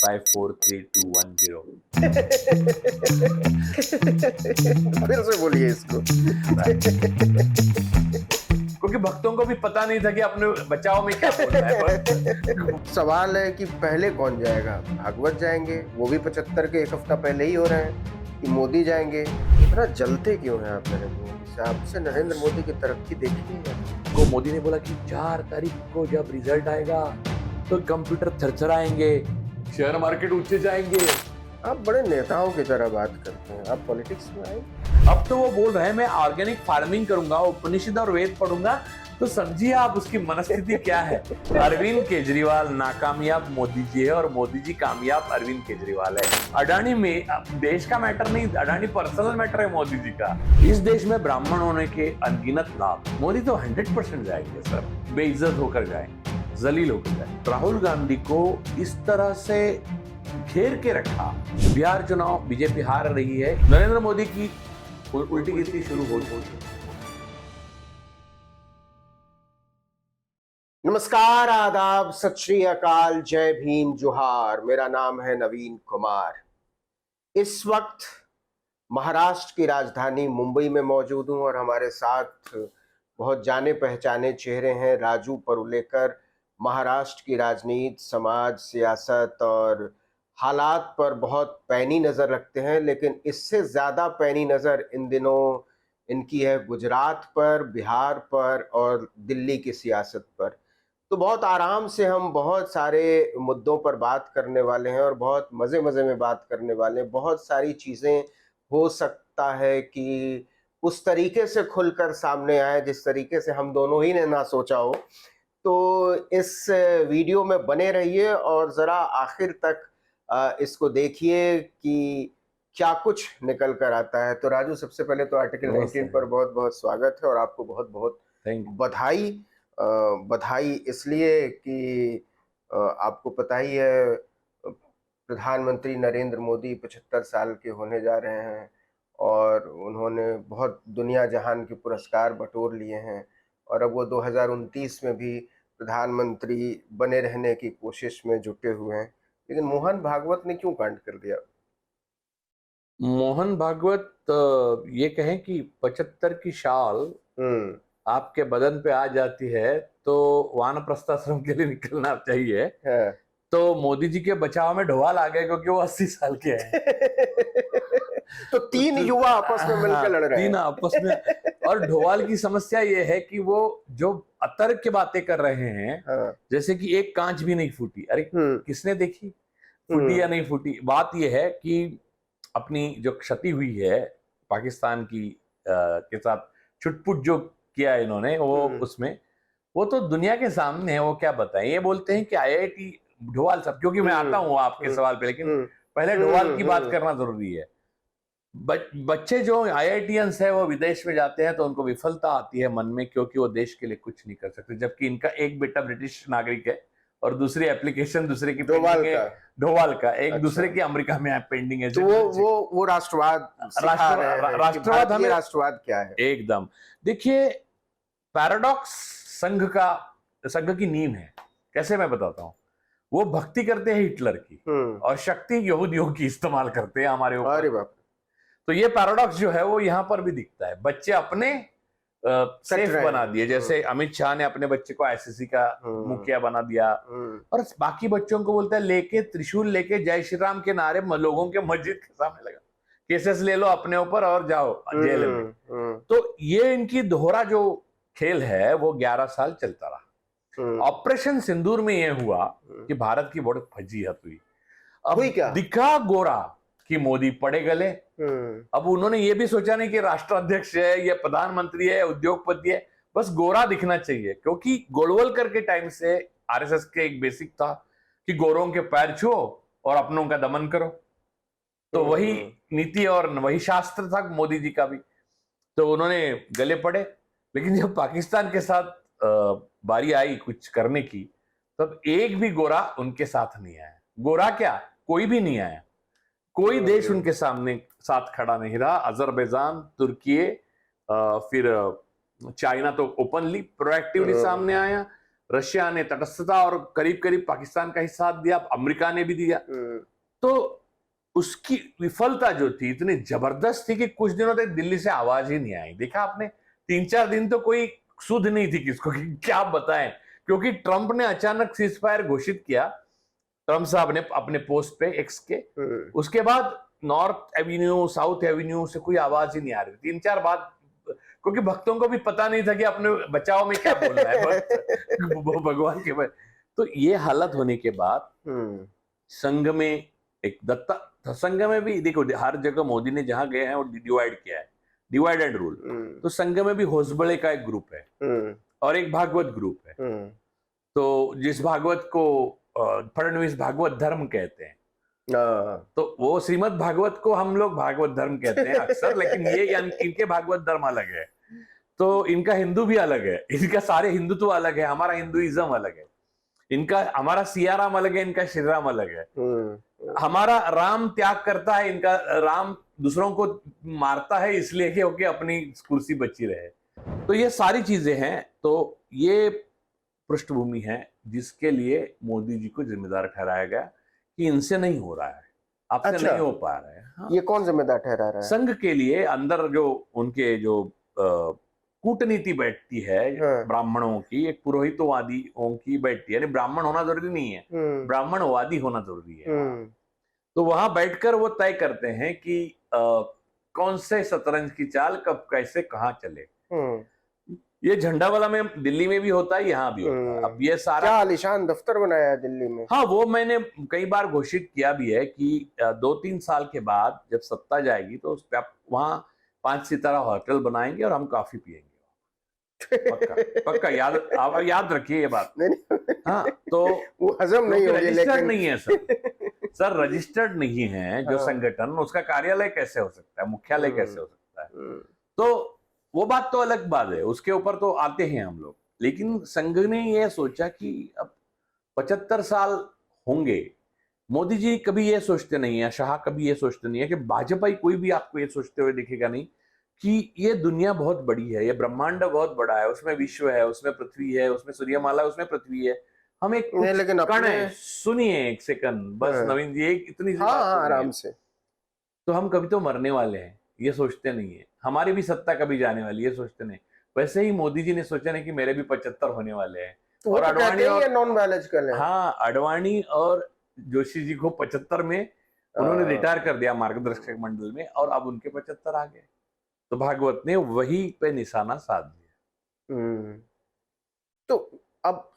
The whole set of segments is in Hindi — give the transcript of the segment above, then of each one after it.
5 4 3 2 1 0। फिर से बोलिए इसको। क्योंकि भक्तों को भी पता नहीं था कि अपने बचाव में क्या बोलना है। सवाल है कि पहले कौन जाएगा? भागवत जाएंगे, वो भी 75 के एक हफ्ता पहले ही हो रहे हैं, कि मोदी जाएंगे? इतना जलते क्यों हैं आप नरेंद्र मोदी से? आपसे नरेंद्र मोदी की तरक्की देखी है? को मोदी ने बोला कि 4 तारीख को जब रिजल्ट आएगा तो कंप्यूटर थरथराएंगे, शेयर मार्केट ऊंचे जाएंगे। आप बड़े नेताओं की तरह बात करते हैं, आप पॉलिटिक्स में आए। अब तो वो बोल रहे हैं मैं ऑर्गेनिक फार्मिंग करूंगा, उपनिषद और वेद पढ़ूंगा। तो समझिए आप उसकी मनस्थिति क्या है। अरविंद केजरीवाल नाकामयाब मोदी जी है और मोदी जी कामयाब अरविंद केजरीवाल है। अडानी में देश का मैटर नहीं, अडानी पर्सनल मैटर है मोदी जी का। इस देश में ब्राह्मण होने के अनगिनत लाभ, मोदी तो 100% जाएंगे सर, बेइज्जत होकर जाएंगे, जलील होकर जाएंगे। राहुल गांधी को इस तरह से घेर के रखा। बिहार चुनाव बीजेपी हार रही है, नरेंद्र मोदी की उल्टी गिनती शुरू हो चुकी है। नमस्कार, आदाब, सत श्री अकाल, जय भीम, जोहार। मेरा नाम है नवीन कुमार। इस वक्त महाराष्ट्र की राजधानी मुंबई में मौजूद हूं और हमारे साथ बहुत जाने पहचाने चेहरे हैं। राजू परुलेकर महाराष्ट्र की राजनीति, समाज, सियासत और हालात पर बहुत पैनी नज़र रखते हैं, लेकिन इससे ज़्यादा पैनी नज़र इन दिनों इनकी है गुजरात पर, बिहार पर और दिल्ली की सियासत पर। तो बहुत आराम से हम बहुत सारे मुद्दों पर बात करने वाले हैं और बहुत मज़े मज़े में बात करने वाले हैं। बहुत सारी चीज़ें हो सकता है कि उस तरीके से खुलकर सामने आए जिस तरीके से हम दोनों ही ने ना सोचा हो। तो इस वीडियो में बने रहिए और ज़रा आखिर तक इसको देखिए कि क्या कुछ निकल कर आता है। तो राजू, सबसे पहले तो आर्टिकल 19 पर बहुत बहुत स्वागत है और आपको बहुत बहुत बधाई। बधाई इसलिए कि आपको पता ही है, प्रधानमंत्री नरेंद्र मोदी 75 साल के होने जा रहे हैं और उन्होंने बहुत दुनिया जहान के पुरस्कार बटोर लिए हैं और अब वो 2029 में भी प्रधानमंत्री बने रहने की कोशिश में जुटे हुए हैं। लेकिन मोहन भागवत ने क्यों कांड कर दिया? मोहन भागवत ये कहें कि 75 की शाल आपके बदन पे आ जाती है तो वानप्रस्थ आश्रम के लिए निकलना चाहिए। है। तो मोदी जी के बचाव में ढोवाल आ गए क्योंकि वो 80 साल के हैं। तो तीन युवा आपस में मिलकर लड़ रहे हैं। तीन आपस में। और ढोवाल की समस्या ये है कि वो जो अतर्क की बातें कर रहे हैं, जैसे कि एक कांच भी नहीं फूटी। अरे किसने देखी फूटी या नहीं फूटी? बात यह है कि अपनी जो क्षति हुई है पाकिस्तान की के साथ छुटपुट जो किया इन्होंने, वो उसमें वो तो दुनिया के सामने है। वो क्या बताएं? ये बोलते हैं कि आईआईटी ढोवाल साहब, क्योंकि मैं आता हूं आपके सवाल पे, लेकिन पहले ढोवाल की बात करना जरूरी है। बच्चे जो आईआईटीएंस है वो विदेश में जाते हैं तो उनको विफलता आती है मन में, क्योंकि वो देश के लिए कुछ नहीं कर सकते, जबकि इनका एक बेटा ब्रिटिश नागरिक है और दूसरी एप्लीकेशन दूसरे की ढोवाल का एक दूसरे की अमेरिका में पेंडिंग है। तो वो राष्ट्रवाद राष्ट्रवाद हमें राष्ट्रवाद क्या है एकदम। देखिए, पैराडॉक्स संघ की नींव है। कैसे मैं बताता हूं। वो भक्ति करते हैं हिटलर की और शक्ति यहूदियों की इस्तेमाल करते हैं हमारे ऊपर। तो ये पैराडॉक्स जो है वो यहां पर भी दिखता है। बच्चे अपने सेफ बना दिए, जैसे अमित शाह ने अपने बच्चे को आईसीसी का मुखिया बना दिया और बाकी बच्चों को बोलता है लेके त्रिशूल लेके जय श्री राम के नारे लोगों के मस्जिद के सामने लगा, केसेस ले लो अपने ऊपर और जाओ जेल में। तो ये इनकी दोहरा जो खेल है वो 11 साल चलता रहा। ऑपरेशन सिंदूर में ये हुआ कि भारत की बहुत फजीहत हुई। अब क्या दिखा गोरा कि मोदी पड़े गले। अब उन्होंने ये भी सोचा नहीं कि राष्ट्राध्यक्ष है या प्रधानमंत्री है, उद्योगपति है, बस गोरा दिखना चाहिए। क्योंकि गोलवलकर के टाइम से आरएसएस के एक बेसिक था कि गोरों के पैर छुओ और अपनों का दमन करो। तो वही नीति और वही शास्त्र था मोदी जी का भी। तो उन्होंने गले पड़े। लेकिन जब पाकिस्तान के साथ बारी आई कुछ करने की, तब एक भी गोरा उनके साथ नहीं आया। गोरा क्या, कोई भी नहीं आया। कोई देश उनके सामने साथ खड़ा नहीं रहा। अजरबैजान, तुर्की, फिर चाइना तो ओपनली प्रोएक्टिवली सामने आया। रशिया ने तटस्थता और करीब करीब पाकिस्तान का ही साथ दिया, अमेरिका ने भी दिया। तो उसकी विफलता जो थी इतनी जबरदस्त थी कि कुछ दिनों तक दिल्ली से आवाज ही नहीं आई। देखा आपने, 3-4 दिन तो कोई सुध नहीं थी किसको कि क्या बताएं, क्योंकि ट्रंप ने अचानक सीज फायर घोषित किया, ट्रंप साहब ने अपने पोस्ट पे एक्स के। उसके बाद नॉर्थ एवेन्यू, साउथ एवेन्यू से कोई आवाज ही नहीं आ रही। 3-4 बात, क्योंकि भक्तों को भी पता नहीं था कि अपने बचाव में क्या बोलना है वो भगवान के बाद। तो ये हालत होने के बाद संघ में एक दत्ता, संघ में भी देखो हर जगह मोदी ने जहां गए हैं वो डिवाइड किया है, डिवाइड एंड रूल। तो संघ में भी होसबड़े का एक ग्रुप है और एक भागवत ग्रुप है। तो जिस भागवत को फडणवीस भागवत धर्म कहते हैं, तो वो श्रीमद् भागवत को हम लोग भागवत धर्म कहते हैं अक्सर, लेकिन ये इनके भागवत धर्म अलग है। तो इनका हिंदू भी अलग है, इनका सारे हिंदुत्व अलग है, हमारा हिंदुइज्म अलग है। इनका, हमारा सियाराम अलग है, इनका श्री राम अलग है। हमारा राम त्याग करता है, इनका राम दूसरों को मारता है इसलिए कि ओके अपनी कुर्सी बची रहे। तो ये सारी चीजें हैं। तो ये पृष्ठभूमि है जिसके लिए मोदी जी को जिम्मेदार ठहराया गया कि इनसे नहीं हो रहा है, आपसे नहीं हो पा रहा है। हाँ। ये कौन जिम्मेदार ठहरा रहा है? संघ के लिए अंदर जो उनके जो कूटनीति बैठती है ब्राह्मणों की, एक पुरोहितवादियों की बैठती है। यानी ब्राह्मण होना जरूरी नहीं है, ब्राह्मणवादी होना जरूरी है। तो वहां बैठकर वो तय करते हैं कि कौन से शतरंज की चाल कब कैसे कहाँ चले। ये झंडा वाला में दिल्ली में भी होता है, यहाँ भी होता है। अब ये सारा क्या आलीशान दफ्तर बनाया है दिल्ली में। हाँ, वो मैंने कई बार घोषित किया भी है कि 2-3 साल के बाद जब सत्ता जाएगी तो उस पर वहां 5 सितारा होटल बनाएंगे और हम कॉफी पियेंगे। पक्का पक्का, याद रखिए ये बात। हाँ, तो वो हजम नहीं होगी, रजिस्टर्ड नहीं है सर रजिस्टर्ड नहीं है जो संगठन, उसका कार्यालय कैसे हो सकता है, मुख्यालय कैसे हो सकता है। तो वो बात तो अलग बात है, उसके ऊपर तो आते हैं हम लोग। लेकिन संघ ने यह सोचा कि अब 75 साल होंगे, मोदी जी कभी ये सोचते नहीं है, शाह कभी ये सोचते नहीं है कि भाजपा कोई भी आपको ये सोचते हुए दिखेगा नहीं कि ये दुनिया बहुत बड़ी है, ये ब्रह्मांड बहुत बड़ा है, उसमें विश्व है, उसमें पृथ्वी है, उसमें सूर्यमाला, उसमें पृथ्वी है, हम एक कण है। सुनिए एक सेकंड बस नवीन जी, एक इतनी सी बात आराम से। तो हम कभी तो मरने वाले हैं, ये सोचते नहीं है। हमारी भी सत्ता कभी जाने वाली है, ये सोचते नहीं। वैसे ही मोदी जी ने सोचा नहीं कि मेरे भी 75 होने वाले हैं। तो और अडवाणी और नॉन बायोलॉजिकल है। हाँ, अडवाणी और जोशी जी को 75 में उन्होंने रिटायर कर दिया मार्गदर्शक मंडल में, और अब उनके 75 आ गए। तो भागवत ने वही पे निशाना साध दिया। तो अब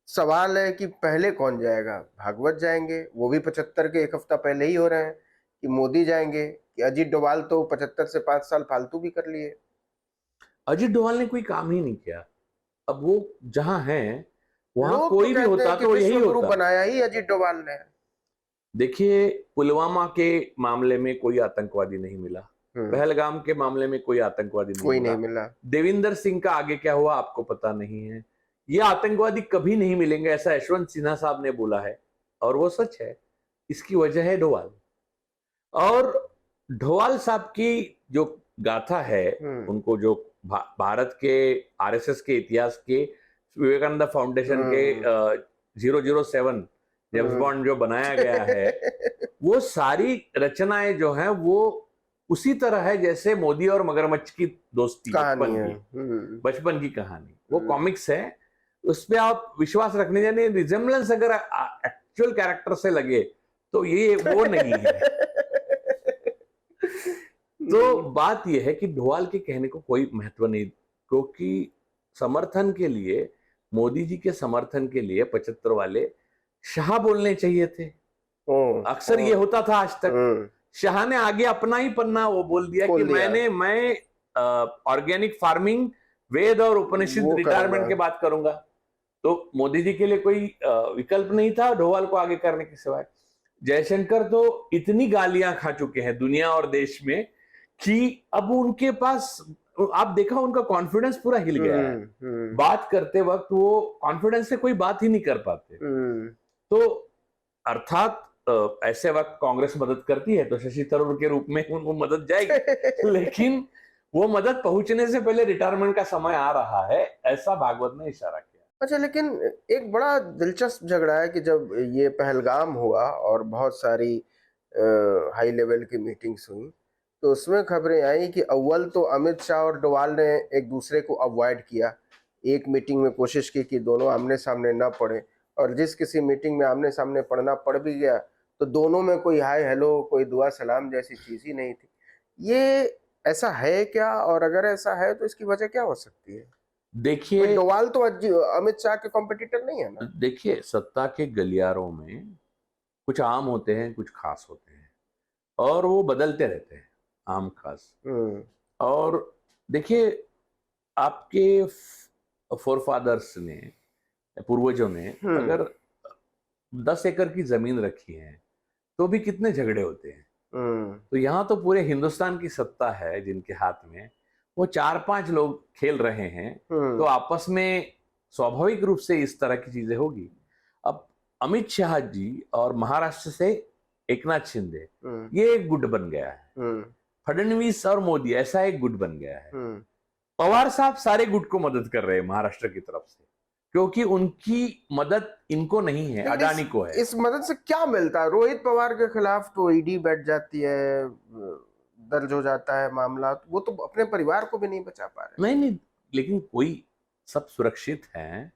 सवाल है कि पहले कौन जाएगा? भागवत जाएंगे, वो भी 75 के एक हफ्ता पहले ही हो रहे हैं, कि मोदी जाएंगे, कि अजीत डोभाल तो 75 से 5 साल फालतू भी कर लिए। अजीत डोभाल ने कोई काम ही नहीं किया। अब वो जहां है वहां कोई भी होता तो यही होता। बनाया ही अजीत डोभाल ने। देखिए, पुलवामा के मामले में कोई आतंकवादी नहीं मिला, पहलगाम के मामले में कोई आतंकवादी नहीं मिला। देविंदर सिंह का आगे क्या हुआ आपको पता नहीं है। ये आतंकवादी कभी नहीं मिलेंगे, ऐसा यशवंत सिन्हा साहब ने बोला है, और वो सच है। इसकी वजह है डोभाल। और डोभाल साहब की जो गाथा है, उनको जो भारत के आरएसएस के इतिहास के, विवेकानंद फाउंडेशन के 007 जेम्स बॉन्ड जो बनाया गया है, वो सारी रचनाएं जो हैं वो उसी तरह है जैसे मोदी और मगरमच्छ की दोस्ती, बचपन की कहानी। वो कॉमिक्स है, उस पर आप विश्वास रखने जाने, रिजेम्बलेंस अगर एक्चुअल कैरेक्टर से लगे तो ये वो नहीं है। तो बात यह है कि डोभाल के कहने को कोई महत्व नहीं, क्योंकि समर्थन के लिए, मोदी जी के समर्थन के लिए 75 वाले शाह बोलने चाहिए थे। अक्सर ये होता था आज तक। शाह ने आगे अपना ही पन्ना वो बोल दिया कि मैं ऑर्गेनिक फार्मिंग, वेद और उपनिषद रिटायरमेंट के बात करूंगा। तो मोदी जी के लिए कोई विकल्प नहीं था डोभाल को आगे करने के सिवाय। जयशंकर तो इतनी गालियां खा चुके हैं दुनिया और देश में कि अब उनके पास, आप देखा उनका कॉन्फिडेंस पूरा हिल गया है। बात करते वक्त वो कॉन्फिडेंस से कोई बात ही नहीं कर पाते। तो अर्थात ऐसे वक्त कांग्रेस मदद करती है तो शशि थरूर के रूप में उनको मदद जाएगी, लेकिन वो मदद पहुंचने से पहले रिटायरमेंट का समय आ रहा है, ऐसा भागवत ने इशारा किया। अच्छा, लेकिन एक बड़ा दिलचस्प झगड़ा है कि जब ये पहलगाम हुआ और बहुत सारी हाई लेवल की मीटिंग्स हुई, तो उसमें खबरें आई कि अव्वल तो अमित शाह और डोवाल ने एक दूसरे को अवॉइड किया। एक मीटिंग में कोशिश की कि दोनों आमने सामने ना पड़े, और जिस किसी मीटिंग में आमने सामने पड़ना पड़ भी गया तो दोनों में कोई हाय हेलो, कोई दुआ सलाम जैसी चीज ही नहीं थी। ये ऐसा है क्या, और अगर ऐसा है तो इसकी वजह क्या हो सकती है? कोई देखिए, डोवाल तो अमित शाह के कॉम्पिटिटर नहीं है ना? देखिए सत्ता के गलियारों में कुछ आम होते हैं, कुछ खास होते हैं, और वो बदलते रहते हैं, आम खास। हम्म। और देखिए, आपके फोरफादर्स ने, पूर्वजों ने हम्म। अगर 10 एकड़ की जमीन रखी है तो भी कितने झगड़े होते हैं। हम्म। तो यहाँ तो पूरे हिंदुस्तान की सत्ता है जिनके हाथ में, वो 4-5 लोग खेल रहे हैं, तो हम्म। आपस में स्वाभाविक रूप से इस तरह की चीजें होगी। अब अमित शाह जी और महाराष्ट्र से एकनाथ शिंदे, हम्म। ये एक गुट बन गया है। हम्म। फडणवीस और मोदी, ऐसा एक गुट बन गया है। हम्म। पवार साहब सारे गुट को मदद कर रहे हैं महाराष्ट्र की तरफ से, क्योंकि उनकी मदद इनको नहीं है, लेकिन अडानी को है। इस मदद से क्या मिलता है? रोहित पवार के खिलाफ तो ईडी बैठ जाती है, दर्ज हो जाता है मामला, तो वो तो अपने परिवार को भी नहीं बचा पा रहे। नहीं नहीं, लेकिन कोई, सब सुरक्षित हैं।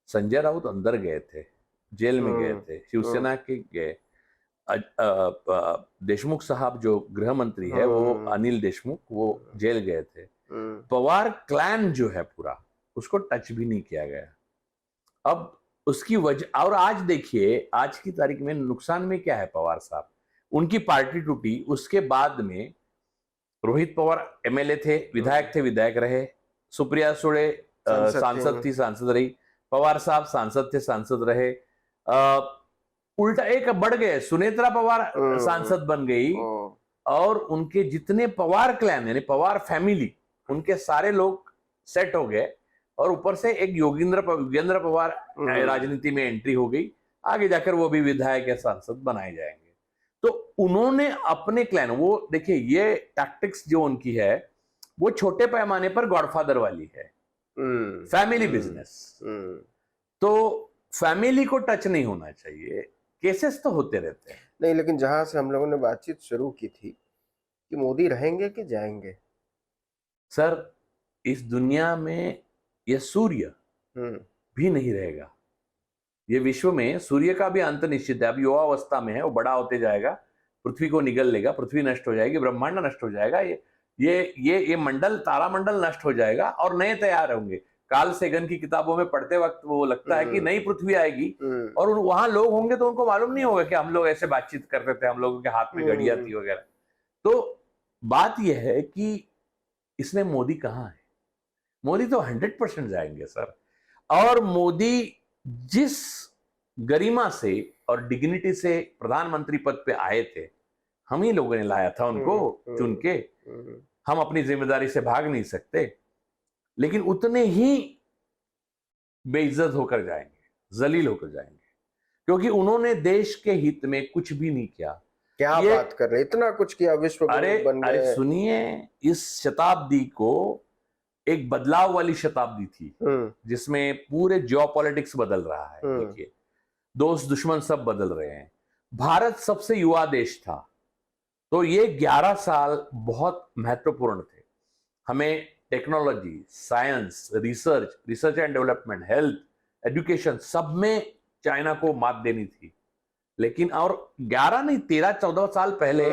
संजय राउत अंदर गए थे, जेल में गए थे, शिवसेना के गए। देशमुख साहब जो गृह मंत्री है, वो अनिल देशमुख, वो जेल गए थे। पवार क्लैन जो है पूरा, उसको टच भी नहीं किया गया। अब उसकी वजह, और आज देखिए, आज की तारीख में नुकसान में क्या है पवार साहब, उनकी पार्टी टूटी, उसके बाद में रोहित पवार एमएलए थे, विधायक थे, विधायक रहे। सुप्रिया सुळे सांसद थी, सांसद रही। पवार साहब सांसद थे, सांसद रहे। उल्टा एक बढ़ गए, सुनेत्रा पवार सांसद बन गई, और उनके जितने पवार क्लैन यानी पवार फैमिली, उनके सारे लोग सेट हो गए। और ऊपर से एक योगेंद्र पवार राजनीति में एंट्री हो गई। आगे जाकर वो भी विधायक या सांसद बनाए जाएंगे। तो उन्होंने अपने क्लैन, वो देखिए, ये टैक्टिक्स जो उनकी है, वो छोटे पैमाने पर गॉडफादर वाली है, फैमिली बिजनेस। तो फैमिली को टच नहीं होना चाहिए। केसेस तो होते रहते हैं। नहीं, लेकिन जहां से हम लोगों ने बातचीत शुरू की थी कि मोदी रहेंगे कि जाएंगे, सर, इस दुनिया में यह सूर्य भी नहीं रहेगा। ये विश्व में सूर्य का भी अंत निश्चित है। अब युवावस्था में है, वो बड़ा होते जाएगा, पृथ्वी को निगल लेगा, पृथ्वी नष्ट हो जाएगी, ब्रह्मांड नष्ट हो जाएगा, ये मंडल, तारामंडल नष्ट हो जाएगा, और नए तैयार होंगे। कार्ल सेगन की किताबों में पढ़ते वक्त वो लगता है कि नई पृथ्वी आएगी, और वहां लोग होंगे तो उनको मालूम नहीं होगा कि हम लोग ऐसे बातचीत करते थे, हम लोगों के हाथ में घड़ियां थी वगैरह। तो बात यह है कि इसमें मोदी कहाँ है? मोदी तो 100% जाएंगे सर। और मोदी जिस गरिमा से और डिग्निटी से प्रधानमंत्री पद पे आए थे, हम ही लोगों ने लाया था उनको चुन के। हम अपनी जिम्मेदारी से भाग नहीं सकते, लेकिन उतने ही बेइज्जत होकर जाएंगे, जलील होकर जाएंगे, क्योंकि उन्होंने देश के हित में कुछ भी नहीं किया। क्या बात कर रहे, इतना कुछ किया, विश्व गुरु बन गए। अरे सुनिए, इस शताब्दी को एक बदलाव वाली शताब्दी थी, जिसमें पूरे जियोपॉलिटिक्स बदल रहा है। देखिए, दोस्त दुश्मन सब बदल रहे हैं। भारत सबसे युवा देश था, तो ये 11 साल बहुत महत्वपूर्ण थे। हमें technology, science, research and development, health, education, सब में चाइना को मात देनी थी। लेकिन और 11 नहीं, 13-14 साल पहले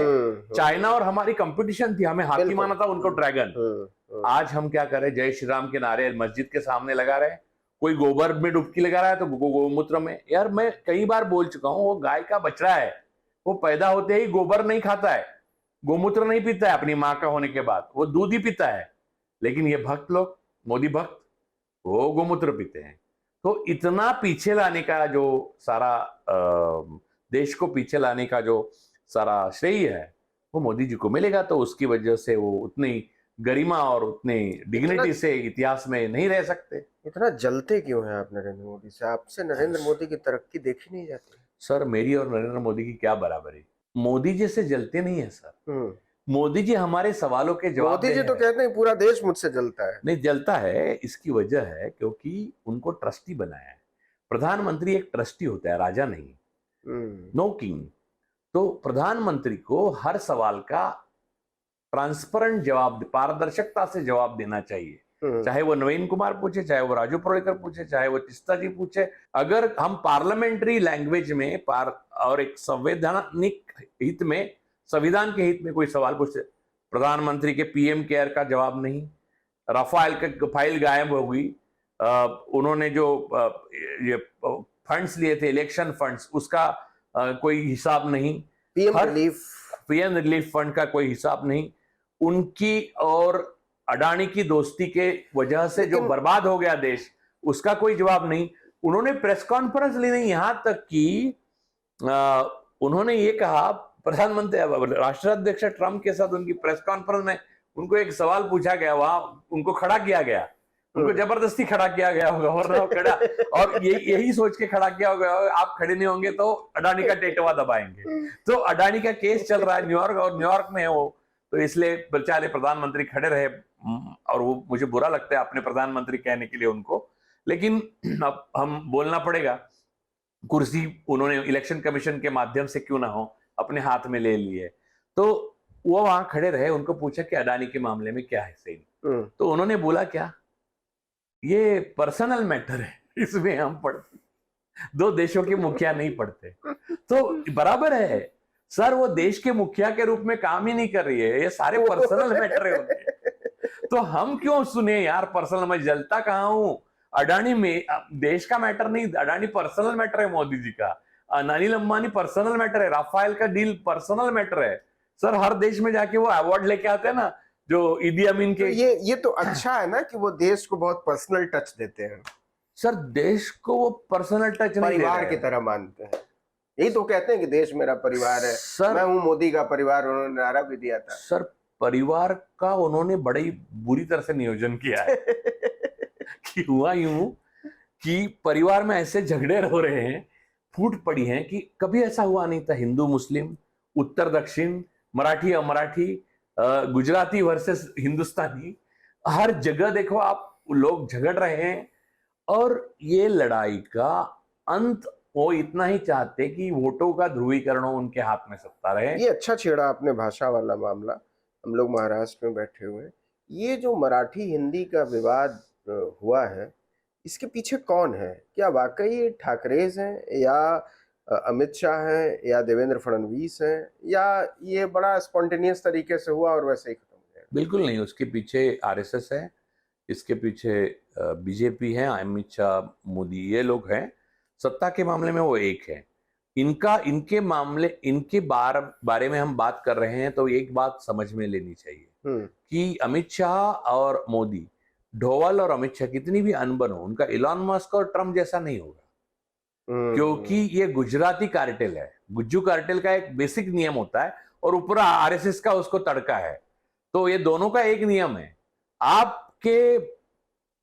चाइना और हमारी कंपटीशन थी। हमें हाथी माना था, उनको ड्रैगन। आज हम क्या करें? जय श्री राम के नारे मस्जिद के सामने लगा रहे हैं, कोई गोबर में डुबकी लगा रहा है तो गोमूत्र में। यार, मैं कई बार बोल चुका हूं, वो गाय का बछड़ा है, वो पैदा होते ही गोबर नहीं खाता है, गोमूत्र नहीं पीता है अपनी मां का होने के बाद, वो दूध ही पीता है। लेकिन ये भक्त लोग, मोदी भक्त, वो गोमूत्र पीते हैं। तो इतना पीछे लाने का जो सारा देश को पीछे लाने का जो सारा श्रेय है, वो मोदी जी को मिलेगा। तो उसकी वजह से वो उतनी गरिमा और उतनी डिग्निटी से इतिहास में नहीं रह सकते। इतना जलते क्यों हैं आप नरेंद्र मोदी से? आपसे नरेंद्र मोदी की तरक्की देखी नहीं जाती? सर, मेरी और नरेंद्र मोदी की क्या बराबरी? मोदी जैसे जलते नहीं है सर। मोदी जी हमारे सवालों के जवाब मोदी दे जी रहे तो हैं। कहते हैं पूरा देश मुझसे जलता है। नहीं जलता है, इसकी वजह है क्योंकि उनको ट्रस्टी बनाया है। प्रधानमंत्री एक ट्रस्टी होता है, राजा नहीं, नो किंग। तो प्रधानमंत्री को हर सवाल का ट्रांसपेरेंट जवाब, पारदर्शिता से जवाब देना चाहिए। चाहे वो नवीन कुमार पूछे, चाहे वो राजू परोलेकर पूछे, चाहे वो तीस्ता जी पूछे। अगर हम पार्लियामेंट्री लैंग्वेज में और एक संवैधानिक हित में, संविधान के हित में कोई सवाल पूछे, प्रधानमंत्री के पीएम केयर का जवाब नहीं, राफेल की फाइल गायब हो गई, उन्होंने जो ये फंड्स लिए थे इलेक्शन फंड्स, उसका कोई हिसाब नहीं, पीएम रिलीफ फंड का कोई हिसाब नहीं, उनकी और अडानी की दोस्ती के वजह से जो बर्बाद हो गया देश, उसका कोई जवाब नहीं। उन्होंने प्रेस कॉन्फ्रेंस ली नहीं, यहां तक कि उन्होंने ये कहा, प्रधानमंत्री राष्ट्राध्यक्ष ट्रंप के साथ उनकी प्रेस कॉन्फ्रेंस में उनको एक सवाल पूछा गया, वहां उनको खड़ा किया गया, उनको जबरदस्ती खड़ा किया गया होगा, वरना खड़ा, और यही सोच के खड़ा किया होगा आप खड़े नहीं होंगे तो अडानी का टेटवा दबाएंगे। तो अडानी का केस चल रहा है न्यूयॉर्क, और न्यूयॉर्क में है वो, तो इसलिए बेचारे प्रधानमंत्री खड़े रहे। और वो मुझे बुरा लगता है अपने प्रधानमंत्री कहने के लिए उनको, लेकिन अब हम बोलना पड़ेगा। कुर्सी उन्होंने इलेक्शन कमीशन के माध्यम से क्यों ना हो अपने हाथ में ले ली है, तो वो वहां खड़े रहे। उनको पूछा कि अडानी के मामले में क्या है सही, तो उन्होंने बोला क्या, ये पर्सनल मैटर है, इसमें हम पढ़ते, दो देशों के मुखिया नहीं पढ़ते। तो बराबर है सर, वो देश के मुखिया के रूप में काम ही नहीं कर रही है, ये सारे पर्सनल मैटर है उनके। तो हम क्यों सुने यार पर्सनल, मैं जलता कहां हूं, अडानी में देश का मैटर नहीं, अडानी पर्सनल मैटर है मोदी जी का, अनिल अंबानी पर्सनल मैटर है, राफेल का डील पर्सनल मैटर है। सर हर देश में जाके वो अवार्ड लेके आते हैं ना, जो ईदी अमीन के। तो ये तो अच्छा है ना कि वो देश को बहुत पर्सनल टच देते हैं। सर देश को वो पर्सनल टच नहीं, परिवार की तरह मानते हैं। यही तो कहते हैं कि देश मेरा परिवार है, सर मैं हूं मोदी का परिवार, उन्होंने नारा भी दिया था। सर परिवार का उन्होंने बड़ी बुरी तरह से नियोजन किया है कि हुआ यूं कि परिवार में ऐसे झगड़े हो रहे हैं, फूट पड़ी हैं कि कभी ऐसा हुआ नहीं था। हिंदू मुस्लिम, उत्तर दक्षिण, मराठी अमराठी, गुजराती वर्सेस हिंदुस्तानी, हर जगह देखो आप लोग झगड़ रहे हैं। और ये लड़ाई का अंत वो इतना ही चाहते कि वोटों का ध्रुवीकरण हो, उनके हाथ में सत्ता रहे। ये अच्छा छेड़ा आपने भाषा वाला मामला। हम लोग महाराष्ट्र में बैठे हुए हैं, ये जो मराठी हिंदी का विवाद हुआ है, इसके पीछे कौन है? क्या वाकई ठाकरेज हैं, या अमित शाह हैं, या देवेंद्र फडणवीस हैं, या ये बड़ा स्पॉन्टेनियस तरीके से हुआ और वैसे ही खत्म हो गया? बिल्कुल नहीं, उसके पीछे आरएसएस है, इसके पीछे बीजेपी है, अमित शाह, मोदी, ये लोग हैं। सत्ता के मामले में वो एक है। इनके बारे में हम बात कर रहे हैं तो एक बात समझ में लेनी चाहिए कि अमित शाह और मोदी, डोवाल और अमित शाह कितनी भी अनबन हो, उनका इलॉन मस्क और ट्रम्प जैसा नहीं होगा, क्योंकि ये गुजराती कार्टेल है। गुज्जू कार्टेल का एक बेसिक नियम होता है और ऊपर आरएसएस का उसको तड़का है। तो ये दोनों का एक नियम है, आपके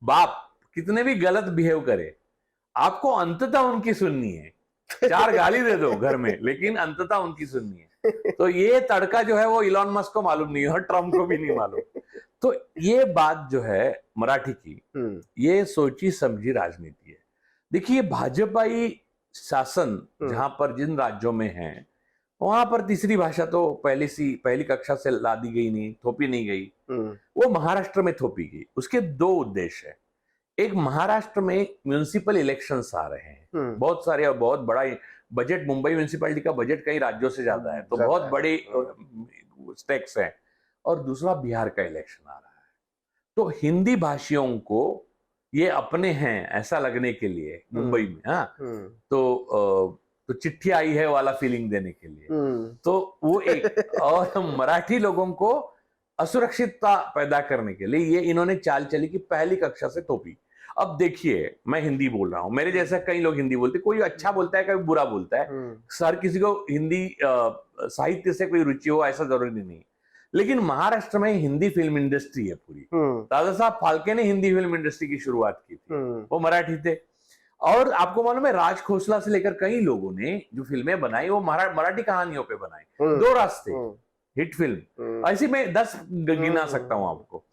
बाप कितने भी गलत बिहेव करे, आपको अंततः उनकी सुननी है। चार गाली दे दो घर में, लेकिन अंततः उनकी सुननी है। तो ये तड़का जो है वो इलॉन मस्क को मालूम नहीं है और ट्रम्प को भी नहीं मालूम। तो ये बात जो है मराठी की, ये सोची समझी राजनीति है। देखिए भाजपाई शासन जहां पर जिन राज्यों में है, वहां पर तीसरी भाषा तो पहली कक्षा से ला दी गई नहीं, थोपी नहीं गई। वो महाराष्ट्र में थोपी गई। उसके दो उद्देश्य है। एक, महाराष्ट्र में म्युनिसिपल इलेक्शंस आ रहे हैं बहुत सारे, और बहुत बड़ा बजट, मुंबई म्युनिसिपैलिटी का बजट कई राज्यों से ज्यादा है, तो बहुत बड़े स्टेक्स हैं। और दूसरा, बिहार का इलेक्शन आ रहा है, तो हिंदी भाषियों को ये अपने हैं ऐसा लगने के लिए मुंबई में, हाँ, तो चिट्ठी आई है वाला फीलिंग देने के लिए, तो वो एक। और मराठी लोगों को असुरक्षितता पैदा करने के लिए ये इन्होंने चाल चली कि पहली कक्षा से थोपी। अब देखिए, मैं हिंदी बोल रहा हूं, मेरे जैसा कई लोग हिंदी बोलते, कोई अच्छा बोलता है, कोई बुरा बोलता है। हर किसी को हिंदी साहित्य से कोई रुचि हो ऐसा जरूरी नहीं। लेकिन महाराष्ट्र में हिंदी फिल्म इंडस्ट्री है पूरी। दादा साहब फाल्के ने हिंदी फिल्म इंडस्ट्री की शुरुआत की थी, वो मराठी थे। और आपको मालूम है, राज खोसला से लेकर कई लोगों ने जो फिल्में बनाई वो मराठी कहानियों पे बनाई। दो रास्ते, हिट फिल्म, ऐसी मैं 10 गिना सकता हूं आपको।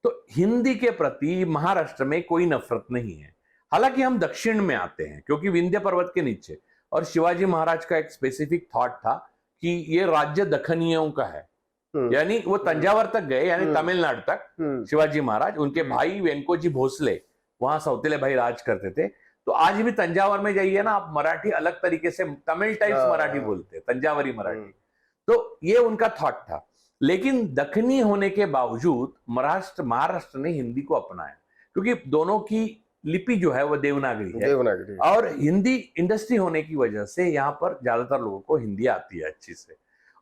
तो हिंदी के प्रति महाराष्ट्र में कोई नफरत नहीं है। हालांकि हम दक्षिण में आते हैं क्योंकि विंध्य पर्वत के नीचे, और शिवाजी महाराज का एक स्पेसिफिक थॉट था कि ये राज्य दखनियों का है, यानी वो तंजावर तक गए, यानी तमिलनाडु तक शिवाजी महाराज, उनके भाई वेंकोजी भोसले वहां सौतेले भाई राज करते थे। तो आज भी तंजावर में जाइए ना आप, मराठी अलग तरीके से तमिल टाइप्स मराठी बोलते हैं, तंजावरी मराठी। तो ये उनका थॉट था। लेकिन दखनी होने के बावजूद महाराष्ट्र ने हिंदी को अपनाया, क्योंकि दोनों की लिपि जो है वो देवनागरी है, और हिंदी इंडस्ट्री होने की वजह से यहाँ पर ज्यादातर लोगों को हिंदी आती है अच्छी से,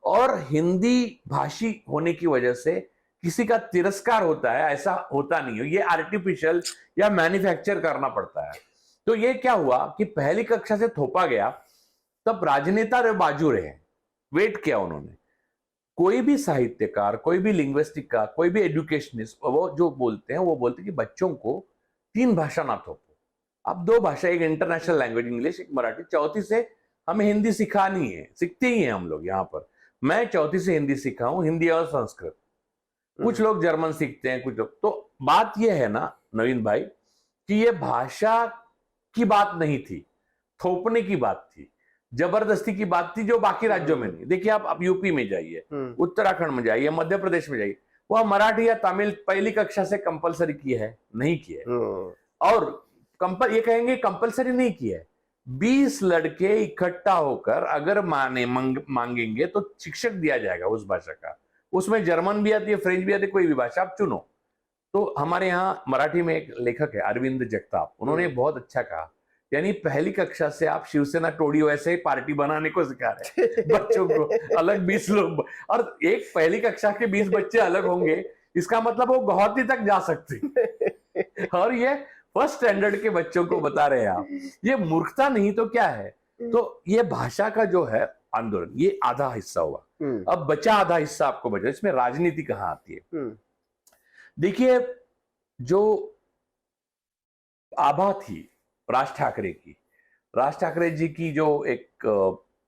और हिंदी भाषी होने की वजह से किसी का तिरस्कार होता है ऐसा होता नहीं है, ये आर्टिफिशियल या मैन्युफैक्चर करना पड़ता है। तो ये क्या हुआ कि पहली कक्षा से थोपा गया, तब राजनेता रे बाजू रहे, वेट किया उन्होंने। कोई भी साहित्यकार, कोई भी लिंग्विस्टिक का, कोई भी एजुकेशनिस्ट, वो जो बोलते हैं वो बोलते हैं कि बच्चों को 3 भाषा ना थोपो, अब 2 भाषा, एक इंटरनेशनल लैंग्वेज इंग्लिश, एक मराठी, चौथी से हमें हिंदी सिखानी है, सीखते ही हैं हम लोग यहाँ पर। मैं चौथी से हिंदी सीखा हूं, हिंदी और संस्कृत, कुछ लोग जर्मन सीखते हैं, कुछ लोग। तो बात यह है ना नवीन भाई कि ये भाषा की बात नहीं थी, थोपने की बात थी, जबरदस्ती की बात थी, जो बाकी राज्यों में नहीं। देखिए आप यूपी में जाइए, उत्तराखंड में जाइए, मध्य प्रदेश में जाइए, वह मराठी या तमिल पहली कक्षा से कंपलसरी की है, नहीं की है। और ये कहेंगे कंपलसरी नहीं की है, 20 लड़के इकट्ठा होकर अगर मांगेंगे तो शिक्षक दिया जाएगा उस भाषा का। उसमें जर्मन भी आती है, फ्रेंच भी आती है, कोई भी भाषा आप चुनो। तो हमारे यहाँ मराठी में एक लेखक है अरविंद जगताप, उन्होंने बहुत अच्छा कहा, यानी पहली कक्षा से आप शिवसेना टोड़ी वैसे ही पार्टी बनाने को सिखा रहे हैं बच्चों को, अलग 20 लोग, और एक पहली कक्षा के 20 बच्चे अलग होंगे, इसका मतलब वो गौहती तक जा सकते और ये फर्स्ट स्टैंडर्ड के बच्चों को बता रहे हैं आप। ये मूर्खता नहीं तो क्या है? तो ये भाषा का जो है आंदोलन, ये आधा हिस्सा हुआ। अब बचा आधा हिस्सा आपको बचा, इसमें राजनीति कहाँ आती है? देखिए, जो आभा थी राज ठाकरे की, राज ठाकरे जी की जो एक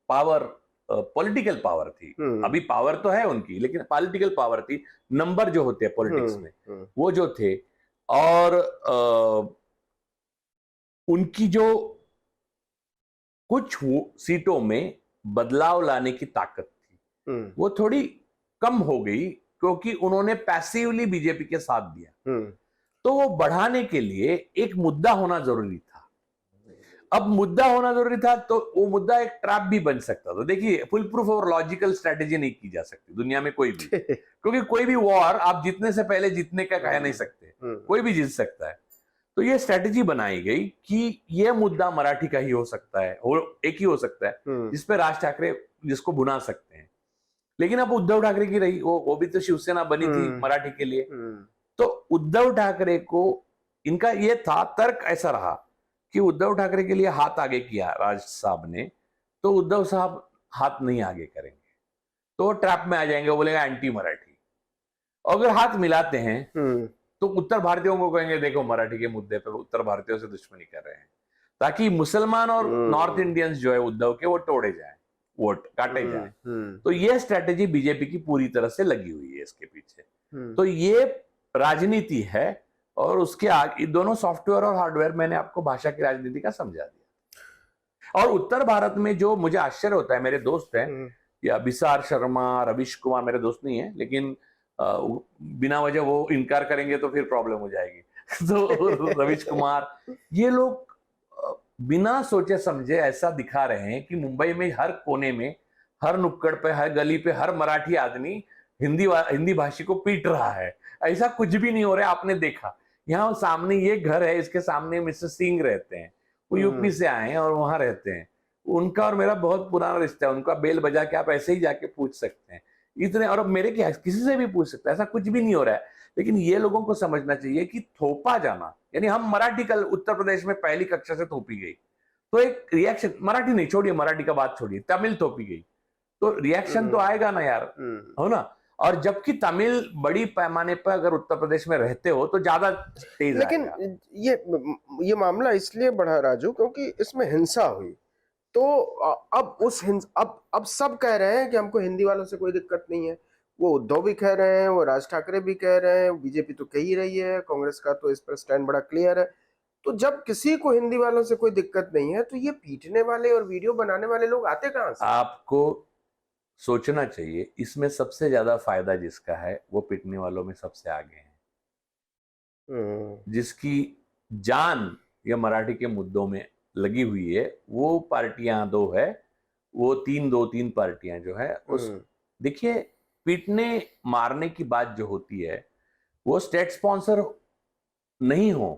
पावर, पॉलिटिकल पावर थी, अभी पावर तो है उनकी, लेकिन पॉलिटिकल पावर थी, नंबर जो होते हैं पॉलिटिक्स में वो जो थे, और उनकी जो कुछ सीटों में बदलाव लाने की ताकत थी, वो थोड़ी कम हो गई, क्योंकि उन्होंने पैसिवली बीजेपी के साथ दिया। तो वो बढ़ाने के लिए एक मुद्दा होना जरूरी था। अब मुद्दा होना जरूरी था तो वो मुद्दा एक ट्रैप भी बन सकता था। देखिए, फुल प्रूफ और लॉजिकल स्ट्रेटेजी नहीं की जा सकती दुनिया में कोई भी क्योंकि कोई भी वॉर आप जीतने से पहले जीतने का कह नहीं सकते, कोई भी जीत सकता है। तो ये स्ट्रेटेजी बनाई गई कि ये मुद्दा मराठी का ही हो सकता है, एक ही हो सकता है जिसपे राज ठाकरे जिसको भुना सकते हैं। लेकिन अब उद्धव ठाकरे की रही, वो भी तो शिवसेना बनी थी मराठी के लिए। तो उद्धव ठाकरे को इनका ये था, तर्क ऐसा रहा कि उद्धव ठाकरे के लिए हाथ आगे किया राज साहब ने, तो उद्धव साहब हाथ नहीं आगे करेंगे, तो ट्रैप में आ जाएंगे, बोलेगा एंटी मराठी। अगर हाथ मिलाते हैं तो उत्तर भारतीयों को कहेंगे देखो मराठी के मुद्दे पे उत्तर भारतीयों से दुश्मनी कर रहे हैं, ताकि मुसलमान और नॉर्थ इंडियंस जो है उद्धव के वो तोड़े जाए, वोट काटे जाए। तो ये स्ट्रेटेजी बीजेपी की पूरी तरह से लगी हुई है इसके पीछे। तो ये राजनीति है, और उसके आगे दोनों सॉफ्टवेयर और हार्डवेयर, मैंने आपको भाषा की राजनीति का समझा दिया। और उत्तर भारत में जो मुझे आश्चर्य होता है, मेरे दोस्त हैं या बिसार शर्मा, रविश कुमार, मेरे दोस्त नहीं है, लेकिन बिना वजह वो इनकार करेंगे तो फिर प्रॉब्लम हो जाएगी तो रविश कुमार, ये लोग बिना सोचे समझे ऐसा दिखा रहे हैं कि मुंबई में हर कोने में, हर नुक्कड़ पे, हर गली पे, हर मराठी आदमी हिंदी भाषी को पीट रहा है। ऐसा कुछ भी नहीं हो रहा है। आपने देखा यहाँ सामने ये घर है, इसके सामने मिस्टर सिंह रहते हैं, वो यूपी से आए हैं और वहां रहते हैं। उनका और मेरा बहुत पुराना रिश्ता है, उनका बेल बजा के आप ऐसे ही जाके पूछ सकते हैं इतने, और मेरे क्या, किसी से भी पूछ सकते हैं, ऐसा कुछ भी नहीं हो रहा है। लेकिन ये लोगों को समझना चाहिए कि थोपा जाना, यानी हम मराठी कल उत्तर प्रदेश में पहली कक्षा से थोपी गई, तो एक रिएक्शन, मराठी नहीं छोड़िए, मराठी का बात छोड़िए, तमिल थोपी गई, तो रिएक्शन तो आएगा ना यार, हो ना। और जबकि तमिल बड़ी पैमाने पर अगर उत्तर प्रदेश में रहते हो तो ज्यादा तेज। लेकिन ये मामला इसलिए बढ़ा राजू क्योंकि इसमें हिंसा हुई, तो अब अब सब कह रहे हैं कि हमको हिंदी वालों से कोई दिक्कत नहीं है, वो उद्धव भी कह रहे हैं, वो राज ठाकरे भी कह रहे हैं, बीजेपी तो कह ही रही है, कांग्रेस का तो इस पर स्टैंड बड़ा क्लियर है। तो जब किसी को हिंदी वालों से कोई दिक्कत नहीं है, तो ये पीटने वाले और वीडियो बनाने वाले लोग आते कहां से? आपको सोचना चाहिए, इसमें सबसे ज्यादा फायदा जिसका है वो पिटने वालों में सबसे आगे है। जिसकी जान या मराठी के मुद्दों में लगी हुई है, वो पार्टियां दो है, वो दो तीन पार्टियां जो है उस, देखिए, पीटने मारने की बात जो होती है वो स्टेट स्पॉन्सर नहीं हो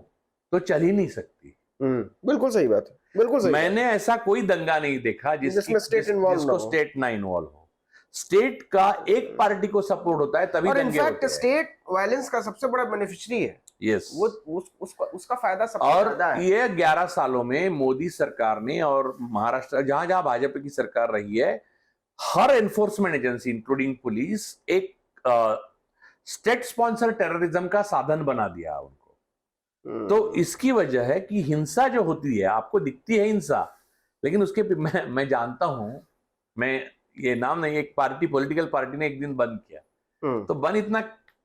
तो चल ही नहीं सकती। बिल्कुल सही बात है, बिल्कुल सही। मैंने ऐसा कोई दंगा नहीं देखा जिसमें जिसको स्टेट ना इन्वॉल्व हो। स्टेट का एक पार्टी को सपोर्ट होता है तभी और दंगे इनफैक्ट होते हैं। स्टेट वायलेंस का सबसे बड़ा बेनिफिशियरी है। यस, वो उसका फायदा सबसे ज्यादा और है। ये 11 सालों में मोदी सरकार ने और महाराष्ट्र जहां जहां भाजपा की सरकार रही है, हर एनफोर्समेंट एजेंसी इंक्लूडिंग पुलिस एक स्टेट स्पॉन्सर टेररिज्म का साधन बना दिया उनको। तो इसकी वजह है कि हिंसा जो होती है, आपको दिखती है हिंसा, लेकिन उसके मैं जानता हूं, मैं ये नाम नहीं, एक पार्टी, पॉलिटिकल पार्टी ने एक दिन बंद किया, तो बंद इतना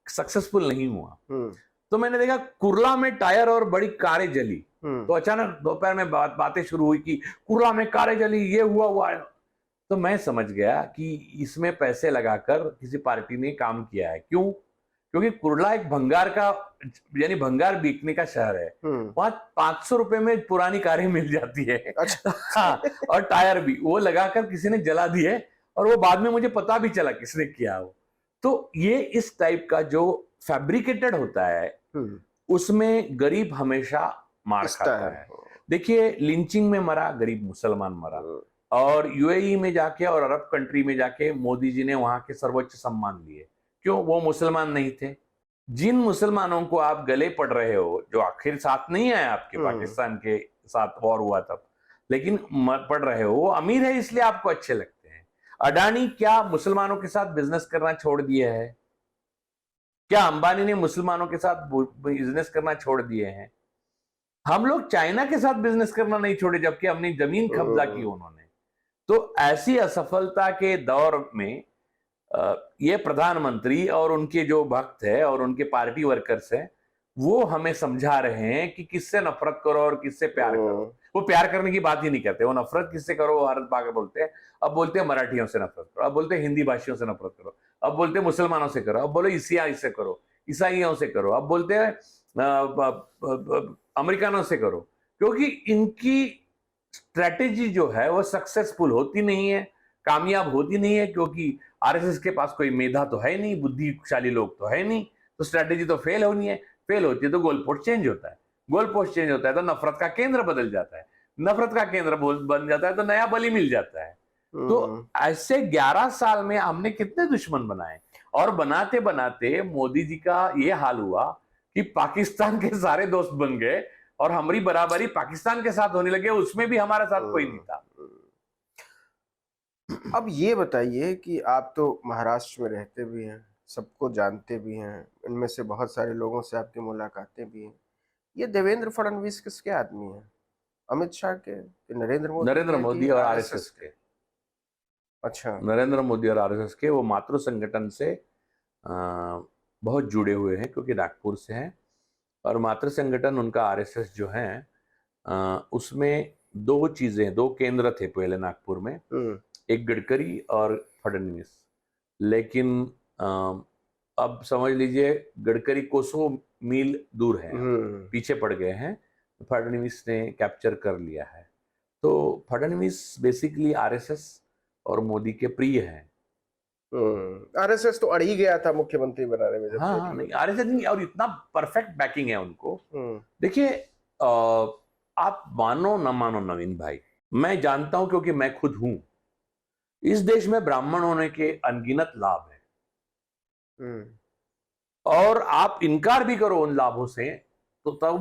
सक्सेसफुल नहीं हुआ। तो मैंने देखा कुर्ला में टायर और बड़ी कारें जली, तो अचानक दोपहर में बातें शुरू हुई कि कुर्ला में कारें जली, ये हुआ। तो मैं समझ गया कि इसमें पैसे लगाकर किसी पार्टी ने काम किया है। क्यों? क्योंकि कुर्ला एक भंगार का, यानी भंगार बिकने का शहर है। वहां 500 रुपए में पुरानी कारें मिल जाती है। अच्छा। हाँ, और टायर भी वो लगाकर किसी ने जला दिए, और वो बाद में मुझे पता भी चला किसने किया वो। तो ये इस टाइप का जो फैब्रिकेटेड होता है, उसमें गरीब हमेशा मार खाता है। देखिए, लिंचिंग में मरा गरीब मुसलमान मरा, और यूएई में जाके और अरब कंट्री में जाके मोदी जी ने वहां के सर्वोच्च सम्मान लिए। क्यों? वो मुसलमान नहीं थे। जिन मुसलमानों को आप गले पड़ रहे हो, जो आखिर साथ नहीं आए आपके, पाकिस्तान के साथ वॉर हुआ तब, लेकिन पड़ रहे हो, वो अमीर है इसलिए आपको अच्छे लगते हैं। अडानी क्या मुसलमानों के साथ बिजनेस करना छोड़ दिया है? क्या अंबानी ने मुसलमानों के साथ बिजनेस करना छोड़ दिए हैं? हम लोग चाइना के साथ बिजनेस करना नहीं छोड़े, जबकि अपनी जमीन कब्जा की उन्होंने। तो ऐसी असफलता के दौर में ये प्रधानमंत्री और उनके जो भक्त है और उनके पार्टी वर्कर्स हैं, वो हमें समझा रहे हैं कि किससे नफरत करो और किससे प्यार करो। वो प्यार करने की बात ही नहीं करते, वो नफरत किससे करो वो हर बार बोलते हैं। अब बोलते हैं मराठियों से नफरत करो, अब बोलते हैं हिंदी भाषियों से नफरत करो, अब बोलते हैं मुसलमानों से करो, अब बोलो ईसाई से करो, ईसाइयों से करो, अब बोलते हैं अमेरिकनों से करो। क्योंकि इनकी स्ट्रेटेजी जो है वो सक्सेसफुल होती नहीं है, कामयाब होती नहीं है, क्योंकि आरएसएस के पास कोई मेधा तो है नहीं, बुद्धिशाली लोग तो है नहीं, तो स्ट्रेटेजी तो फेल होनी है। फेल होती है तो गोल पोस्ट चेंज होता है, गोल पोस्ट चेंज होता है तो नफरत का केंद्र बदल जाता है, नफरत का केंद्र बन जाता है तो नया बलि मिल जाता है। तो ऐसे 11 साल में हमने कितने दुश्मन बनाए, और बनाते बनाते मोदी जी का ये हाल हुआ कि पाकिस्तान के सारे दोस्त बन गए, और हमारी बराबरी पाकिस्तान के साथ होने लगे, उसमें भी हमारे साथ कोई नहीं था। अब ये बताइए कि आप तो महाराष्ट्र में रहते भी हैं, सबको जानते भी हैं, इनमें से बहुत सारे लोगों से आपकी मुलाकातें भी हैं। ये देवेंद्र फडणवीस किसके आदमी हैं? अमित शाह के कि नरेंद्र मोदी और आरएसएस के? अच्छा, नरेंद्र मोदी और आरएसएस के। वो मातृ संगठन से बहुत जुड़े हुए हैं, क्योंकि नागपुर से हैं, और मातृ संगठन उनका आरएसएस जो है, उसमें दो चीजें, दो केंद्र थे पहले नागपुर में, एक गडकरी और फडणवीस। लेकिन अब समझ लीजिए गडकरी कोसों मील दूर है, पीछे पड़ गए हैं, फडणवीस ने कैप्चर कर लिया है। तो फडणवीस बेसिकली आरएसएस और मोदी के प्रिय हैं। आरएसएस तो अड़ ही गया था मुख्यमंत्री बनाने में जब। हाँ, नहीं आरएसएस नहीं, और इतना परफेक्ट बैकिंग है उनको। देखिए, आप मानो न मानो नवीन भाई, मैं जानता हूं क्योंकि मैं खुद हूं, इस देश में ब्राह्मण होने के अनगिनत लाभ हैं, और आप इनकार भी करो उन लाभों से तो तब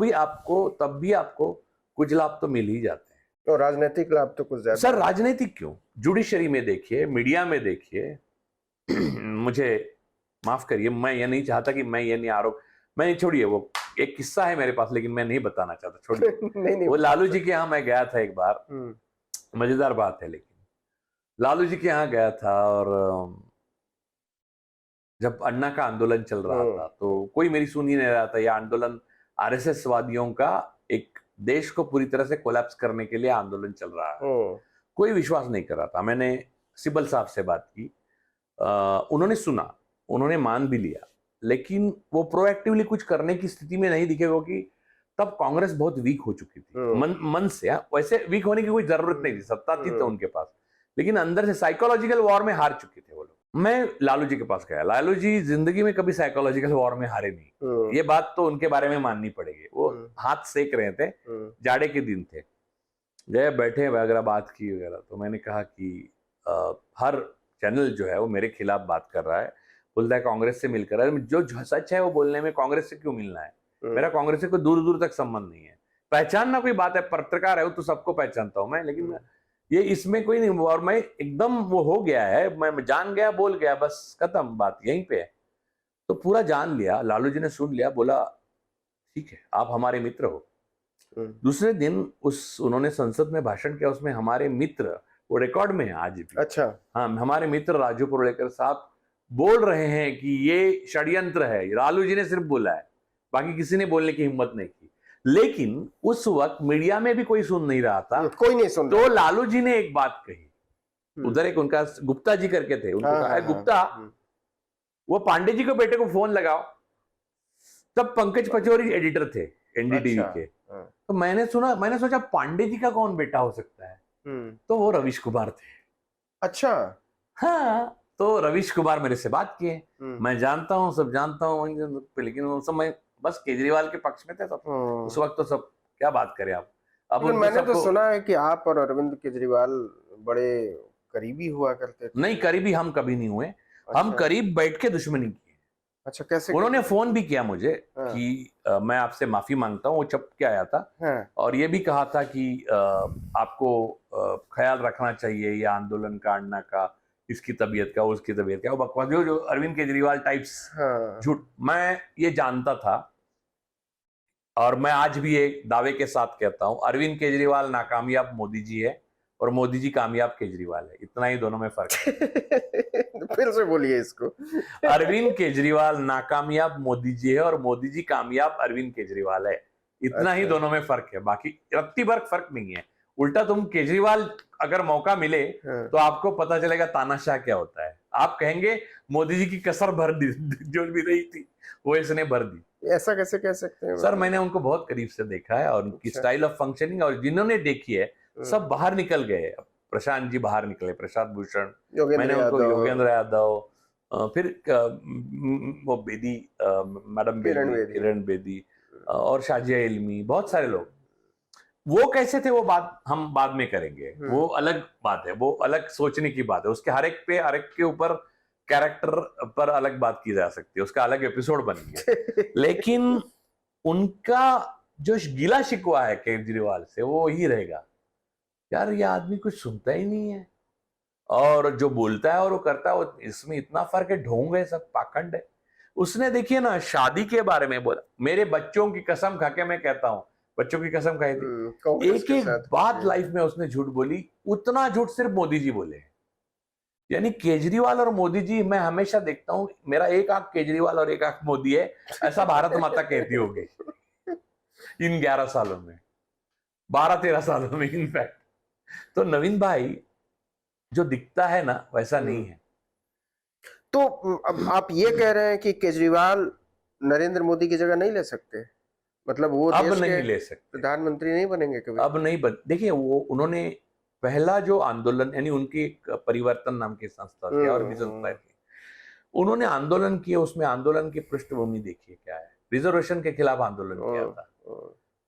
भी आपको कुछ लाभ तो मिल ही जाते हैं। और राजनीतिक लाभ तो कुछ ज्यादा। सर, राजनीतिक क्यों? जुडिशरी में देखिए, मीडिया में देखिए। मुझे माफ करिए, मैं ये नहीं चाहता कि मैं ये नहीं आरोप, मैं छोड़िए, वो एक किस्सा है मेरे पास, लेकिन मैं नहीं बताना चाहता, छोड़िए। नहीं, वो लालू जी के यहाँ मैं गया था एक बार, मजेदार बात है, लेकिन लालू जी के यहाँ गया था, और जब अन्ना का आंदोलन चल रहा था तो कोई मेरी सुन ही नहीं रहा था। यह आंदोलन आरएसएस वादियों का एक देश को पूरी तरह से कोलैप्स करने के लिए आंदोलन चल रहा है। कोई विश्वास नहीं कर रहा था। मैंने सिब्बल साहब से बात की, उन्होंने सुना, उन्होंने मान भी लिया, लेकिन वो प्रोएक्टिवली कुछ करने की स्थिति में नहीं दिखे, क्योंकि तब कांग्रेस बहुत वीक हो चुकी थी मन से। वैसे वीक होने की कोई जरूरत नहीं थी, सत्ता थी तो उनके पास, लेकिन अंदर से साइकोलॉजिकल वॉर में हार चुके थे वो लोग। मैं लालू जी के पास गया। लालू जी जिंदगी में कभी साइकोलॉजिकल वॉर में हारे नहीं, ये बात तो उनके बारे में माननी पड़ेगी। वो हाथ सेक रहे थे, जाड़े के दिन थे, गए बैठे वगैरह, बात की वगैरह। तो मैंने कहा कि हर चैनल जो है वो मेरे खिलाफ बात कर रहा है, बोलता है कांग्रेस से मिलकर। जो सच है वो बोलने में कांग्रेस से क्यों मिलना है? मेरा कांग्रेस से कोई दूर दूर तक संबंध नहीं है। पहचानना कोई बात है, पत्रकार है तो सबको पहचानता हूं मैं, लेकिन ये इसमें कोई नहीं। और मैं एकदम वो हो गया है, मैं जान गया, बोल गया, बस खत्म, बात यहीं पे है। तो पूरा जान लिया। लालू जी ने सुन लिया, बोला ठीक है आप हमारे मित्र हो। दूसरे दिन उन्होंने संसद में भाषण किया, उसमें हमारे मित्र, वो रिकॉर्ड में है आज भी। अच्छा। हाँ, हमारे मित्र राजू पुरोलेकर साहब बोल रहे हैं कि ये षड्यंत्र है। लालू जी ने सिर्फ बोला है, बाकी किसी ने बोलने की हिम्मत नहीं की। लेकिन उस वक्त मीडिया में भी कोई सुन नहीं रहा था, कोई नहीं सुन। तो लालू जी ने एक बात कही, उधर एक उनका गुप्ता जी करके थे, उनको कहा गुप्ता वो पांडे जी को बेटे को फोन लगाओ। तब पंकज पचौरी एडिटर थे एनडीटीवी के। तो मैंने सोचा पांडे जी का कौन बेटा हो सकता है, तो वो रवीश कुमार थे। अच्छा। हाँ, तो रवीश कुमार मेरे से बात किए, मैं जानता हूँ, सब जानता हूँ, लेकिन उस समय बस केजरीवाल के पक्ष में थे सब उस वक्त। तो सब क्या बात करें आप। अब मैंने तो सुना है कि आप और अरविंद केजरीवाल बड़े करीबी हुआ करते थे। नहीं, करीबी हम कभी नहीं हुए। अच्छा। हम करीब बैठ के दुश्मनी की। अच्छा, कैसे? उन्होंने फोन भी किया मुझे कि मैं आपसे माफी मांगता हूँ, वो चप के आया था। और ये भी कहा था कि आपको ख्याल रखना चाहिए ये आंदोलन का, अन्ना का, इसकी तबीयत का, उसकी तबीयत का, वो बकवास जो अरविंद केजरीवाल टाइप्स झूठ। मैं ये जानता था और मैं आज भी एक दावे के साथ कहता हूं, अरविंद केजरीवाल नाकामयाब मोदी जी है और मोदी जी कामयाब केजरीवाल है। इतना ही दोनों में फर्क है। फिर से बोलिए इसको। अरविंद केजरीवाल नाकामयाब मोदी जी है और मोदी जी कामयाब अरविंद केजरीवाल है। इतना ही दोनों में फर्क है, बाकी रत्ती भर फर्क नहीं है। उल्टा तुम केजरीवाल अगर मौका मिले तो आपको पता चलेगा तानाशाह क्या होता है। आप कहेंगे मोदी जी की कसर भर दी, जो भी रही थी वो इसने भर दी। ऐसा कैसे कह सकते हैं? सर, मैंने उनको बहुत करीब से देखा है और उनकी स्टाइल ऑफ फंक्शनिंग, और जिन्होंने देखी है सब बाहर निकल गए। प्रशांत जी बाहर निकले, प्रशांत भूषण, मैंने उनको, योगेंद्र यादव, फिर वो बेदी, मैडम किरण बेदी और शाजिया इल्मी, बहुत सारे लोग। वो कैसे थे वो बात हम बाद में करेंगे, वो अलग बात है, वो अलग सोचने की बात है। उसके हर एक के ऊपर कैरेक्टर पर अलग बात की जा सकती है, उसका अलग एपिसोड बनेंगे। लेकिन उनका जो गिला शिकवा है केजरीवाल से वो ही रहेगा, यार ये आदमी कुछ सुनता ही नहीं है और जो बोलता है और वो करता है, इसमें इतना फर्क है। ढोंग है, सब पाखंड है। उसने देखिए ना शादी के बारे में बोला, मेरे बच्चों की कसम खा के मैं कहता हूं, बच्चों की कसम खाई थी, एक एक बात लाइफ में उसने झूठ बोली। उतना झूठ सिर्फ मोदी जी बोले। यानी केजरीवाल और मोदी जी, मैं हमेशा देखता हूं, मेरा एक आंख केजरीवाल और एक आंख मोदी है, ऐसा भारत माता कहती होगी इन 11 सालों में, 12-13 सालों में इनफैक्ट। तो नवीन भाई जो दिखता है ना वैसा नहीं है। तो अब आप ये कह रहे हैं कि केजरीवाल नरेंद्र मोदी की जगह नहीं ले सकते? मतलब वो अब नहीं ले सकते, प्रधानमंत्री नहीं बनेंगे कभी? अब नहीं बन। देखिए, वो उन्होंने पहला जो आंदोलन, यानी उनकी एक परिवर्तन नाम की संस्था थी और उन्होंने आंदोलन किया, उसमें आंदोलन की पृष्ठभूमि देखिए क्या है। रिजर्वेशन के खिलाफ आंदोलन किया था,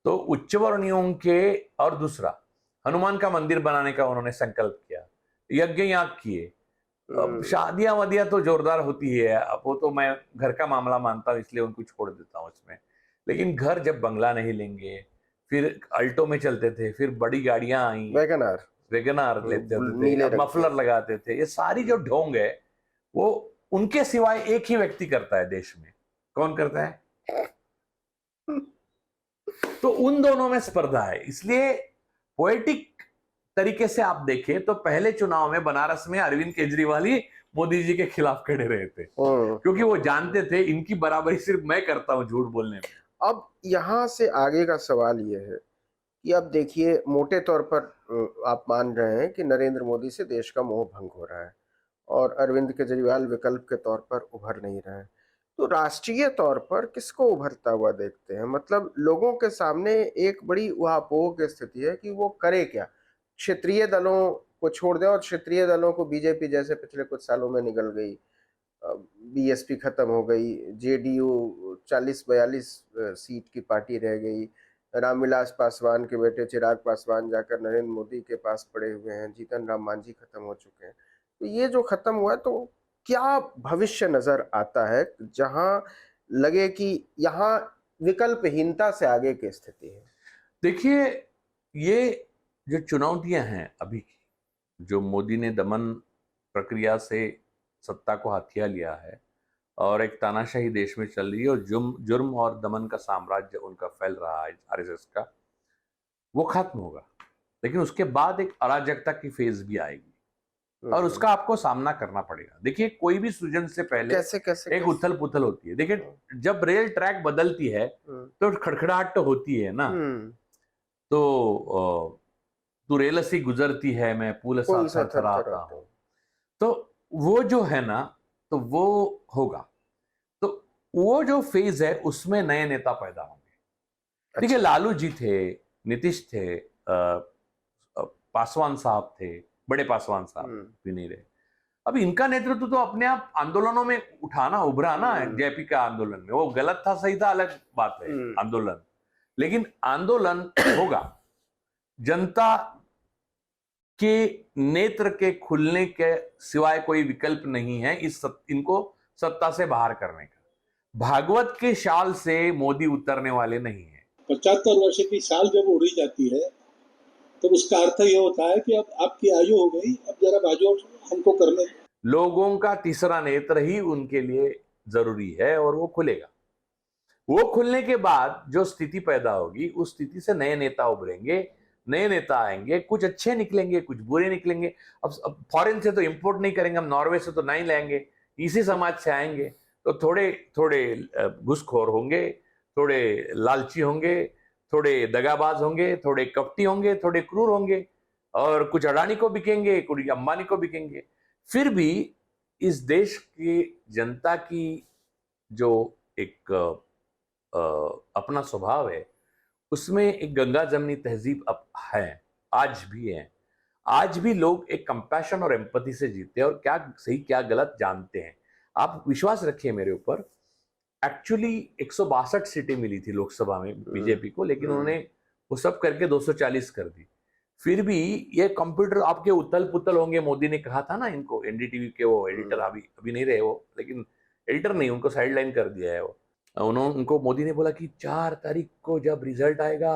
तो उच्च वर्णियों के, और दूसरा हनुमान का मंदिर बनाने का उन्होंने संकल्प किया, यज्ञ याग किए। अब शादियां वदियां तो जोरदार होती है, अब वो तो मैं घर का मामला मानता हूं इसलिए उनको छोड़ देता हूं इसमें। लेकिन घर जब बंगला नहीं लेंगे, फिर अल्टो में चलते थे, फिर बड़ी गाड़ियां आई, वेगनार लेते थे, मफलर लगाते थे, ये सारी जो ढोंग है वो उनके सिवाय एक ही व्यक्ति करता है देश में। कौन करता है? तो उन दोनों में स्पर्धा है। इसलिए पोएटिक तरीके से आप देखें तो पहले चुनाव में बनारस में अरविंद केजरीवाल ही मोदी जी के खिलाफ खड़े रहे थे, क्योंकि वो जानते थे इनकी बराबरी सिर्फ मैं करता हूं झूठ बोलने में। अब यहाँ से आगे का सवाल ये है कि अब देखिए, मोटे तौर पर आप मान रहे हैं कि नरेंद्र मोदी से देश का मोह भंग हो रहा है और अरविंद केजरीवाल विकल्प के तौर पर उभर नहीं रहे हैं। तो राष्ट्रीय तौर पर किसको उभरता हुआ देखते हैं? मतलब लोगों के सामने एक बड़ी ऊहापोह की स्थिति है कि वो करे क्या? क्षेत्रीय दलों को छोड़ दें, और क्षेत्रीय दलों को बीजेपी जैसे पिछले कुछ सालों में निगल गई, बीएसपी खत्म हो गई, जेडीयू 40-42 सीट की पार्टी रह गई, रामविलास पासवान के बेटे चिराग पासवान जाकर नरेंद्र मोदी के पास पड़े हुए हैं, जीतन राम मांझी खत्म हो चुके हैं। तो ये जो खत्म हुआ, तो क्या भविष्य नजर आता है जहां लगे कि यहाँ विकल्पहीनता से आगे की स्थिति है? देखिए, ये जो चुनौतियां हैं अभी की, जो मोदी ने दमन प्रक्रिया से सत्ता को हथिया लिया है और एक तानाशाही देश में चल रही है और जुर्म और दमन का साम्राज्य उनका फैल रहा है आरएसएस का, वो खत्म होगा। लेकिन उसके बाद एक अराजकता की फेज भी आएगी और उसका आपको सामना करना पड़ेगा। देखिए, कोई भी सृजन से पहले एक उथल पुथल होती है। देखिए, जब रेल ट्रैक बदलती है तो खड़खड़ाहट तो होती है ना। तो तू रेल सी गुजरती है, मैं पुल सा थरथराता हूं। तो वो जो है ना, तो वो होगा। तो वो जो फेज है उसमें नए नेता पैदा होंगे। देखिए, लालू जी थे, नीतीश थे, पासवान साहब थे, बड़े पासवान साहब भी नहीं रहे। अब इनका नेतृत्व तो अपने आप आंदोलनों में उठाना, उभरा ना जेपी का आंदोलन में। वो गलत था सही था अलग बात है, आंदोलन, लेकिन आंदोलन होगा। जनता के नेत्र के खुलने के सिवाय कोई विकल्प नहीं है इनको सत्ता से बाहर करने का। भागवत के शाल से मोदी उतरने वाले नहीं है। 75 वर्ष की साल जब उड़ी जाती है तो उसका अर्थ यह होता है कि अब आपकी आयु हो गई, अब जरा बाजू हमको करने। लोगों का तीसरा नेत्र ही उनके लिए जरूरी है और वो खुलेगा। वो खुलने के बाद जो स्थिति पैदा होगी, उस स्थिति से नए नेता उभरेंगे, नए नेता आएंगे, कुछ अच्छे निकलेंगे, कुछ बुरे निकलेंगे। अब फॉरेन से तो इंपोर्ट नहीं करेंगे हम, नॉर्वे से तो नहीं लाएंगे, इसी समाज से आएंगे। तो थोड़े थोड़े घुसखोर होंगे, थोड़े लालची होंगे, थोड़े दगाबाज होंगे, थोड़े कपटी होंगे, थोड़े क्रूर होंगे, और कुछ अडानी को बिकेंगे, कुछ अंबानी को बिकेंगे। फिर भी इस देश की जनता की जो एक अपना स्वभाव है, उसमें एक गंगा जमनी तहजीब अब है, आज भी है। आज भी लोग एक कंपैशन और एम्पैथी से जीते हैं और क्या सही क्या गलत जानते हैं। आप विश्वास रखिए मेरे ऊपर, एक्चुअली 162 सीटें मिली थी लोकसभा में बीजेपी को, लेकिन उन्होंने वो सब करके 240 कर दी। फिर भी ये कंप्यूटर आपके उथल पुथल होंगे। मोदी ने कहा था ना इनको, एनडीटीवी के वो एडिटर अभी नहीं रहे वो, लेकिन एडिटर नहीं, उनको साइडलाइन कर दिया है वो। उनको मोदी ने बोला कि 4 तारीख को जब रिजल्ट आएगा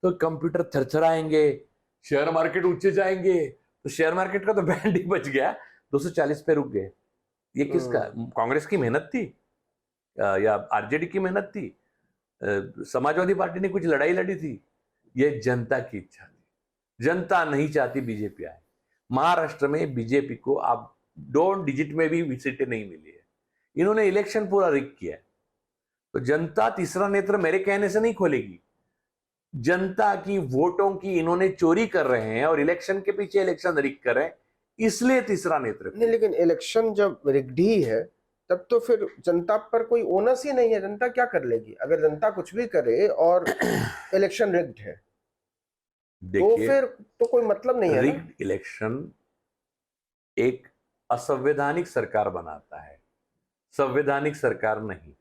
तो कंप्यूटर थरथराएंगे, शेयर मार्केट ऊंचे जाएंगे। तो शेयर मार्केट का तो बैंड ही बच गया, 240 पे रुक गए। ये किसका? कांग्रेस की मेहनत थी या आरजेडी की मेहनत थी? समाजवादी पार्टी ने कुछ लड़ाई लड़ी थी? ये जनता की इच्छा थी। जनता नहीं चाहती बीजेपी आए। महाराष्ट्र में बीजेपी को अब 2 डिजिट में भी सीटें नहीं मिली है। इन्होंने इलेक्शन पूरा रिग किया है। तो जनता तीसरा नेत्र मेरे कहने से नहीं खोलेगी। जनता की वोटों की इन्होंने चोरी कर रहे हैं और इलेक्शन के पीछे इलेक्शन रिग कर रहे हैं, इसलिए तीसरा नेत्र नहीं। लेकिन इलेक्शन जब रिग्ड ही है तब तो फिर जनता पर कोई ओनस ही नहीं है। जनता क्या कर लेगी अगर जनता कुछ भी करे और इलेक्शन रिग्ड है? तो फिर तो कोई मतलब नहीं है। रिग्ड इलेक्शन एक असंवैधानिक सरकार बनाता है, संवैधानिक सरकार नहीं।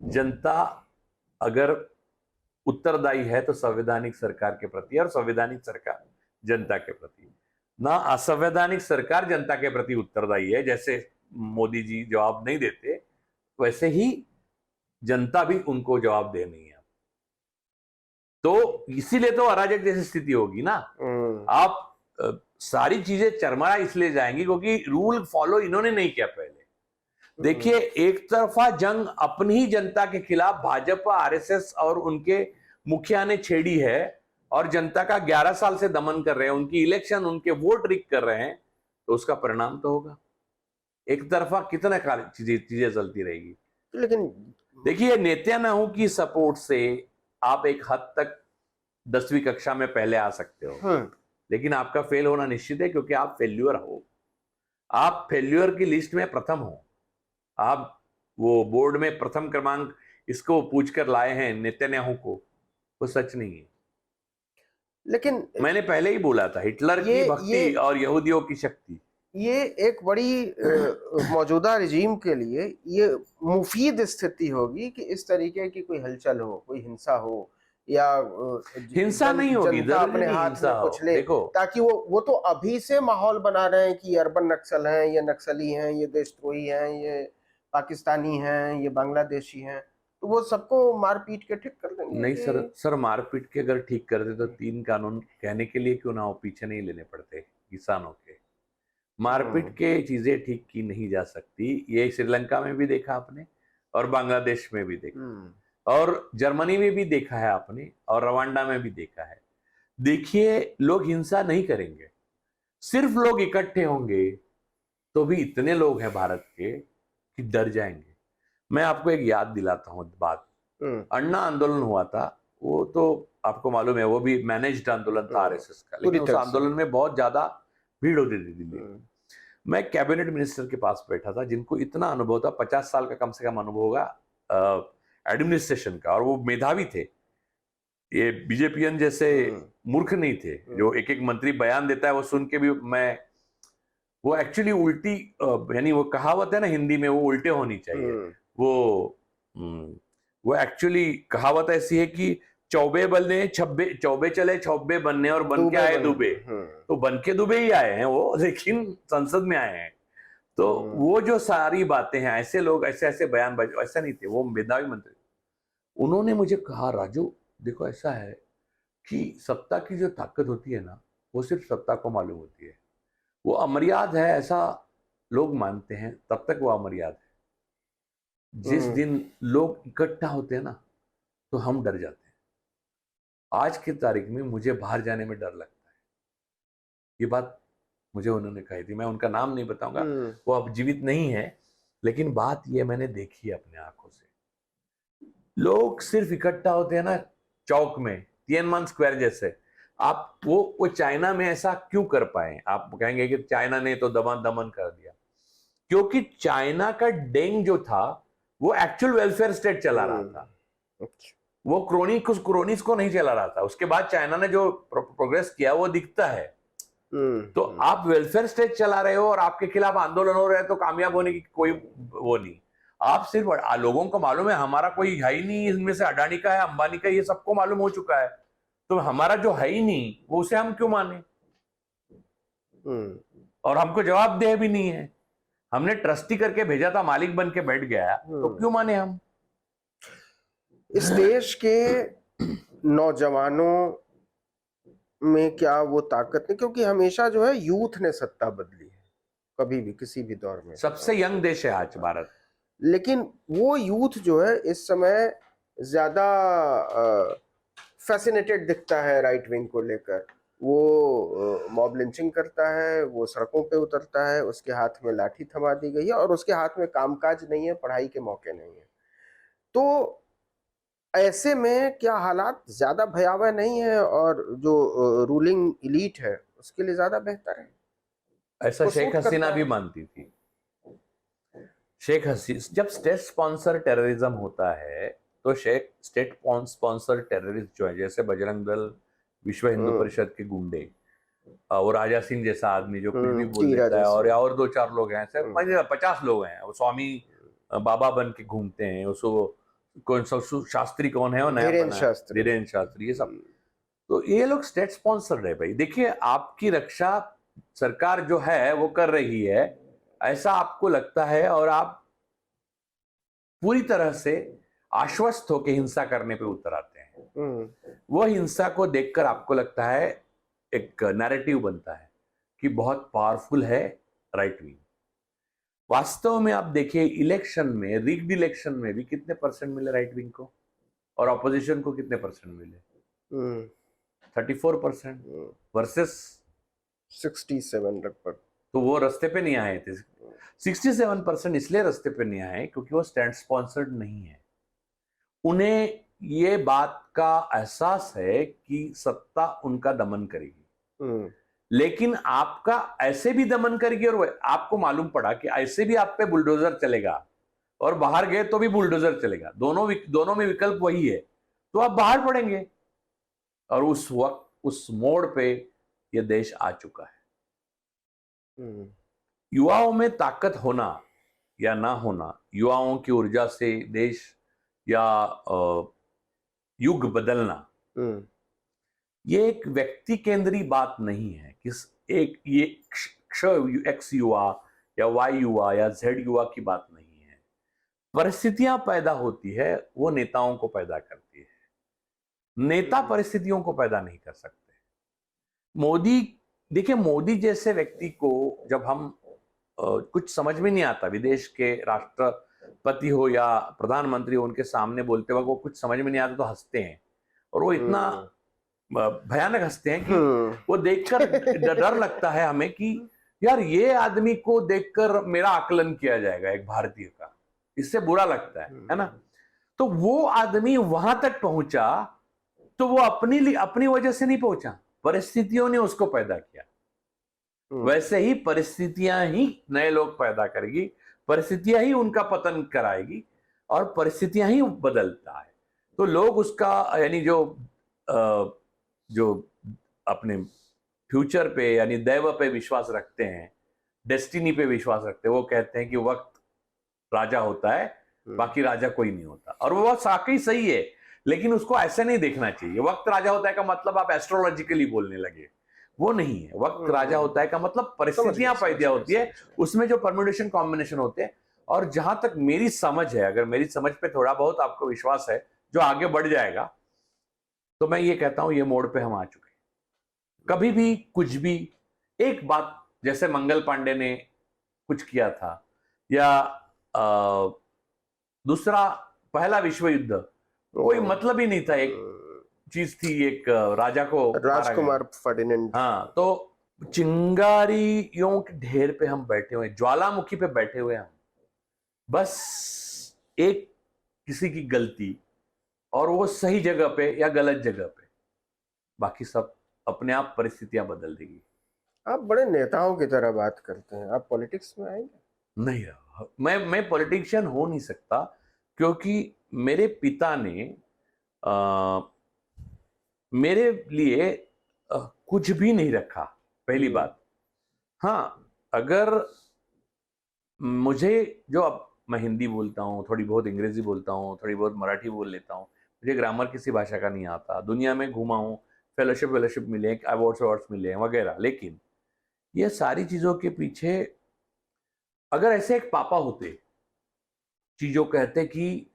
जनता अगर उत्तरदायी है तो संवैधानिक सरकार के प्रति, और संवैधानिक सरकार जनता के प्रति। ना असंवैधानिक सरकार जनता के प्रति उत्तरदायी है, जैसे मोदी जी जवाब नहीं देते, वैसे ही जनता भी उनको जवाब दे नहीं है। तो इसीलिए तो अराजक जैसी स्थिति होगी ना। आप सारी चीजें चरमरा इसलिए जाएंगी क्योंकि रूल फॉलो इन्होंने नहीं किया पहले। देखिए, एक तरफा जंग अपनी ही जनता के खिलाफ भाजपा, आरएसएस और उनके मुखिया ने छेड़ी है और जनता का 11 साल से दमन कर रहे हैं, उनकी इलेक्शन, उनके वोट रिग कर रहे हैं, तो उसका परिणाम तो होगा। एक तरफा कितना चीजें चलती रहेगी। लेकिन देखिए, नेतन्याहू की सपोर्ट से आप एक हद तक 10वीं कक्षा में पहले आ सकते हो, लेकिन आपका फेल होना निश्चित है, क्योंकि आप फेल्यूर हो। आप फेल्यूर की लिस्ट में प्रथम हो। आप वो बोर्ड में प्रथम क्रमांक इसको पूछकर लाए हैं नेतन्याहू को, वो सच नहीं है। लेकिन मैंने पहले ही बोला था, हिटलर की भक्ति और यहूदियों की शक्ति। ये एक बड़ी मौजूदा रिजीम के लिए ये मुफीद स्थिति होगी कि इस तरीके की कोई हलचल हो, कोई हिंसा हो, या हिंसा नहीं होगी, जनता अपने हाथ में कुछ ले, देखो, ताकि वो तो अभी से माहौल बना रहे हैं कि अर्बन नक्सल हैं, ये नक्सली हैं, ये देशद्रोही हैं, ये पाकिस्तानी हैं, ये बांग्लादेशी हैं, तो वो सबको मार पीट के ठीक कर देंगे। नहीं सर मारपीट के अगर ठीक कर दे तो 3 कानून कहने के लिए क्यों ना हो, पीछे नहीं लेने पड़ते किसानों के। मारपीट के चीजें ठीक की नहीं जा सकती। ये श्रीलंका में भी देखा आपने, और बांग्लादेश में भी देखा, और जर्मनी में भी देखा है आपने, और रवांडा में भी देखा है। देखिए, लोग हिंसा नहीं करेंगे, सिर्फ लोग इकट्ठे होंगे तो भी इतने लोग हैं भारत के कि डर जाएंगे। मैं आपको एक याद दिलाता हूं बात। अन्ना आंदोलन हुआ था, वो तो आपको मालूम है, वो भी मैनेज्ड आंदोलन था आरएसएस का, लेकिन उस आंदोलन में बहुत ज्यादा भीड़ होती थी दिल्ली में। मैं कैबिनेट मिनिस्टर के पास बैठा था, जिनको इतना अनुभव था, 50 साल का कम से कम अनुभव होगा एडमिनिस्ट्रेशन का, और वो मेधावी थे। ये बीजेपीएन जैसे मूर्ख नहीं थे, जो एक एक मंत्री बयान देता है वो सुन के भी मैं, वो एक्चुअली उल्टी, यानी वो कहावत है ना हिंदी में, वो उल्टे होनी चाहिए। वो एक्चुअली कहावत ऐसी है कि चौबे बने छब्बे, चौबे चले छब्बे बनने, और बन के आए दुबे। तो बन के दुबे ही आए हैं वो, लेकिन संसद में आए हैं। तो वो जो सारी बातें हैं, ऐसे लोग ऐसे ऐसे बयान, ऐसा नहीं थे, वो मेधावी मंत्री। उन्होंने मुझे कहा, राजू देखो ऐसा है कि सत्ता की जो ताकत होती है ना, वो सिर्फ सत्ता को मालूम होती है। वो अमर्याद है ऐसा लोग मानते हैं, तब तक वो अमर्याद है। जिस दिन लोग इकट्ठा होते हैं ना, तो हम डर जाते हैं। आज की तारीख में मुझे बाहर जाने में डर लगता है। ये बात मुझे उन्होंने कही थी, मैं उनका नाम नहीं बताऊंगा, वो अब जीवित नहीं है, लेकिन बात ये मैंने देखी है अपने आंखों से। लोग सिर्फ इकट्ठा होते हैं ना चौक में, तिएननमेन स्क्वायर जैसे। आप वो चाइना में ऐसा क्यों कर पाए? आप कहेंगे कि चाइना ने तो दमन कर दिया, क्योंकि चाइना का डेंग जो था वो एक्चुअल वेलफेयर स्टेट चला रहा था, वो क्रोनीज को नहीं चला रहा था। उसके बाद चाइना ने जो प्रोग्रेस किया वो दिखता है। तो आप वेलफेयर स्टेट चला रहे हो और आपके खिलाफ आंदोलन हो रहे हैं, तो कामयाब होने की कोई वो नहीं। आप सिर्फ, लोगों को मालूम है हमारा कोई है ही नहीं, इसमें से अडानी का है, अंबानी का, ये सबको मालूम हो चुका है, तो हमारा जो है ही नहीं वो उसे हम क्यों माने? और हमको जवाबदेह भी नहीं है। हमने ट्रस्टी करके भेजा था, मालिक बन के बैठ गया, तो क्यों माने हम? इस देश के नौजवानों में क्या वो ताकत नहीं? क्योंकि हमेशा जो है यूथ ने सत्ता बदली है, कभी भी किसी भी दौर में। सबसे यंग देश है आज भारत, लेकिन वो यूथ जो है इस समय ज्यादा फैसिनेटेड दिखता है राइट विंग को लेकर। वो मॉब लिंचिंग करता है, वो सड़कों पे उतरता है, उसके हाथ में लाठी थमा दी गई है, और उसके हाथ में कामकाज नहीं है, पढ़ाई के मौके नहीं है। तो ऐसे में क्या हालात ज्यादा भयावह नहीं है, और जो रूलिंग इलीट है उसके लिए ज्यादा बेहतर है? ऐसा शेख हसीना भी मानती थी। शेख हसीना, जब स्टेट स्पॉन्सर टेररिज्म होता है तो स्टेट स्पॉन्सर टेररिस्ट जो है, जैसे बजरंग दल, विश्व हिंदू परिषद के गुंडे, और राजा सिंह जैसा आदमी जो कुछ भी बोल देता है, और 2-4 लोग हैं, 50 लोग हैं, वो स्वामी बाबा बन के घूमते हैं, उसको कौन सा शास्त्री कौन है, वो नया धीरेन्द्र शास्त्री, ये सब। तो ये लोग स्टेट स्पॉन्सर्ड है भाई। देखिए, आपकी रक्षा सरकार जो है वो कर रही है, ऐसा आपको लगता है, और आप पूरी तरह से आश्वस्त होकर हिंसा करने पे उतर आते हैं। वो हिंसा को देखकर आपको लगता है, एक नैरेटिव बनता है कि बहुत पावरफुल है राइट विंग। वास्तव में आप देखिए, इलेक्शन में, रिग्ड इलेक्शन में भी कितने परसेंट मिले राइट विंग को, और ऑपोजिशन को कितने परसेंट मिले? 34% वर्सेस 67 लगभग। तो वो रास्ते पे नहीं आए थे। 67% इसलिए रास्ते पे नहीं आए क्योंकि वो स्टैंड स्पॉन्सर्ड नहीं है। उन्हें ये बात का एहसास है कि सत्ता उनका दमन करेगी, लेकिन आपका ऐसे भी दमन करेगी और आपको मालूम पड़ा कि ऐसे भी आप पे बुलडोजर चलेगा और बाहर गए तो भी बुलडोजर चलेगा, दोनों में विकल्प वही है, तो आप बाहर पड़ेंगे। और उस वक्त उस मोड़ पे यह देश आ चुका है। युवाओं में ताकत होना या ना होना, युवाओं की ऊर्जा से देश या युग बदलना, ये एक व्यक्ति केंद्रीय बात नहीं है कि ये एक्स युवा या वाई युवा या जेड युवा की बात नहीं है। परिस्थितियां पैदा होती है, वो नेताओं को पैदा करती है। नेता परिस्थितियों को पैदा नहीं कर सकते। मोदी, देखिए मोदी जैसे व्यक्ति को जब हम कुछ समझ में नहीं आता, विदेश के राष्ट्रपति हो या प्रधानमंत्री हो, उनके सामने बोलते वक्त वो कुछ समझ में नहीं आता तो हंसते हैं, और वो इतना भयानक हंसते हैं कि वो देखकर डर लगता है हमें कि यार ये आदमी को देखकर मेरा आकलन किया जाएगा एक भारतीय का, इससे बुरा लगता है ना। तो वो आदमी वहां तक पहुंचा तो वो अपनी वजह से नहीं पहुंचा, परिस्थितियों ने उसको पैदा किया। वैसे ही परिस्थितियां ही नए लोग पैदा करेगी, परिस्थितियां ही उनका पतन कराएगी, और परिस्थितियां ही बदलता है। तो लोग उसका यानी जो अपने फ्यूचर पे यानी दैव पे विश्वास रखते हैं, डेस्टिनी पे विश्वास रखते हैं, वो कहते हैं कि वक्त राजा होता है, बाकी राजा कोई नहीं होता। और वो वाकई सही है, लेकिन उसको ऐसे नहीं देखना चाहिए। वक्त राजा होता है का मतलब आप एस्ट्रोलॉजिकली बोलने लगे, वो नहीं है। वक्त राजा होता है का मतलब परिस्थितियां पैदा होती है, उसमें जो परम्यूटेशन कॉम्बिनेशन होते हैं। और जहां तक मेरी समझ है, अगर मेरी समझ पे थोड़ा बहुत आपको विश्वास है जो आगे बढ़ जाएगा, तो मैं ये कहता हूं ये मोड़ पे हम आ चुके हैं। कभी भी कुछ भी एक बात, जैसे मंगल पांडे ने कुछ किया था, या दूसरा पहला विश्व युद्ध, कोई मतलब ही नहीं था, एक चीज थी, एक राजा को राजकुमार फर्डिनेंड। हाँ, तो चिंगारियों के ढेर पे हम बैठे हुए, ज्वालामुखी पे बैठे हुए हम, बस एक किसी की गलती और वो सही जगह पे या गलत जगह पे, बाकी सब अपने आप परिस्थितियां बदल देगी। आप बड़े नेताओं की तरह बात करते हैं, आप पॉलिटिक्स में आएंगे? नहीं, मैं पॉलिटिशियन हो नहीं सकता, क्योंकि मेरे पिता ने मेरे लिए कुछ भी नहीं रखा, पहली बात। हाँ, अगर मुझे जो, अब मैं हिंदी बोलता हूँ, थोड़ी बहुत अंग्रेजी बोलता हूँ, थोड़ी बहुत मराठी बोल लेता हूँ, मुझे ग्रामर किसी भाषा का नहीं आता, दुनिया में घूमा हूँ, फेलोशिप मिले, अवार्ड्स मिले वगैरह, लेकिन ये सारी चीज़ों के पीछे अगर ऐसे एक पापा होते, चीज़ों कहते कि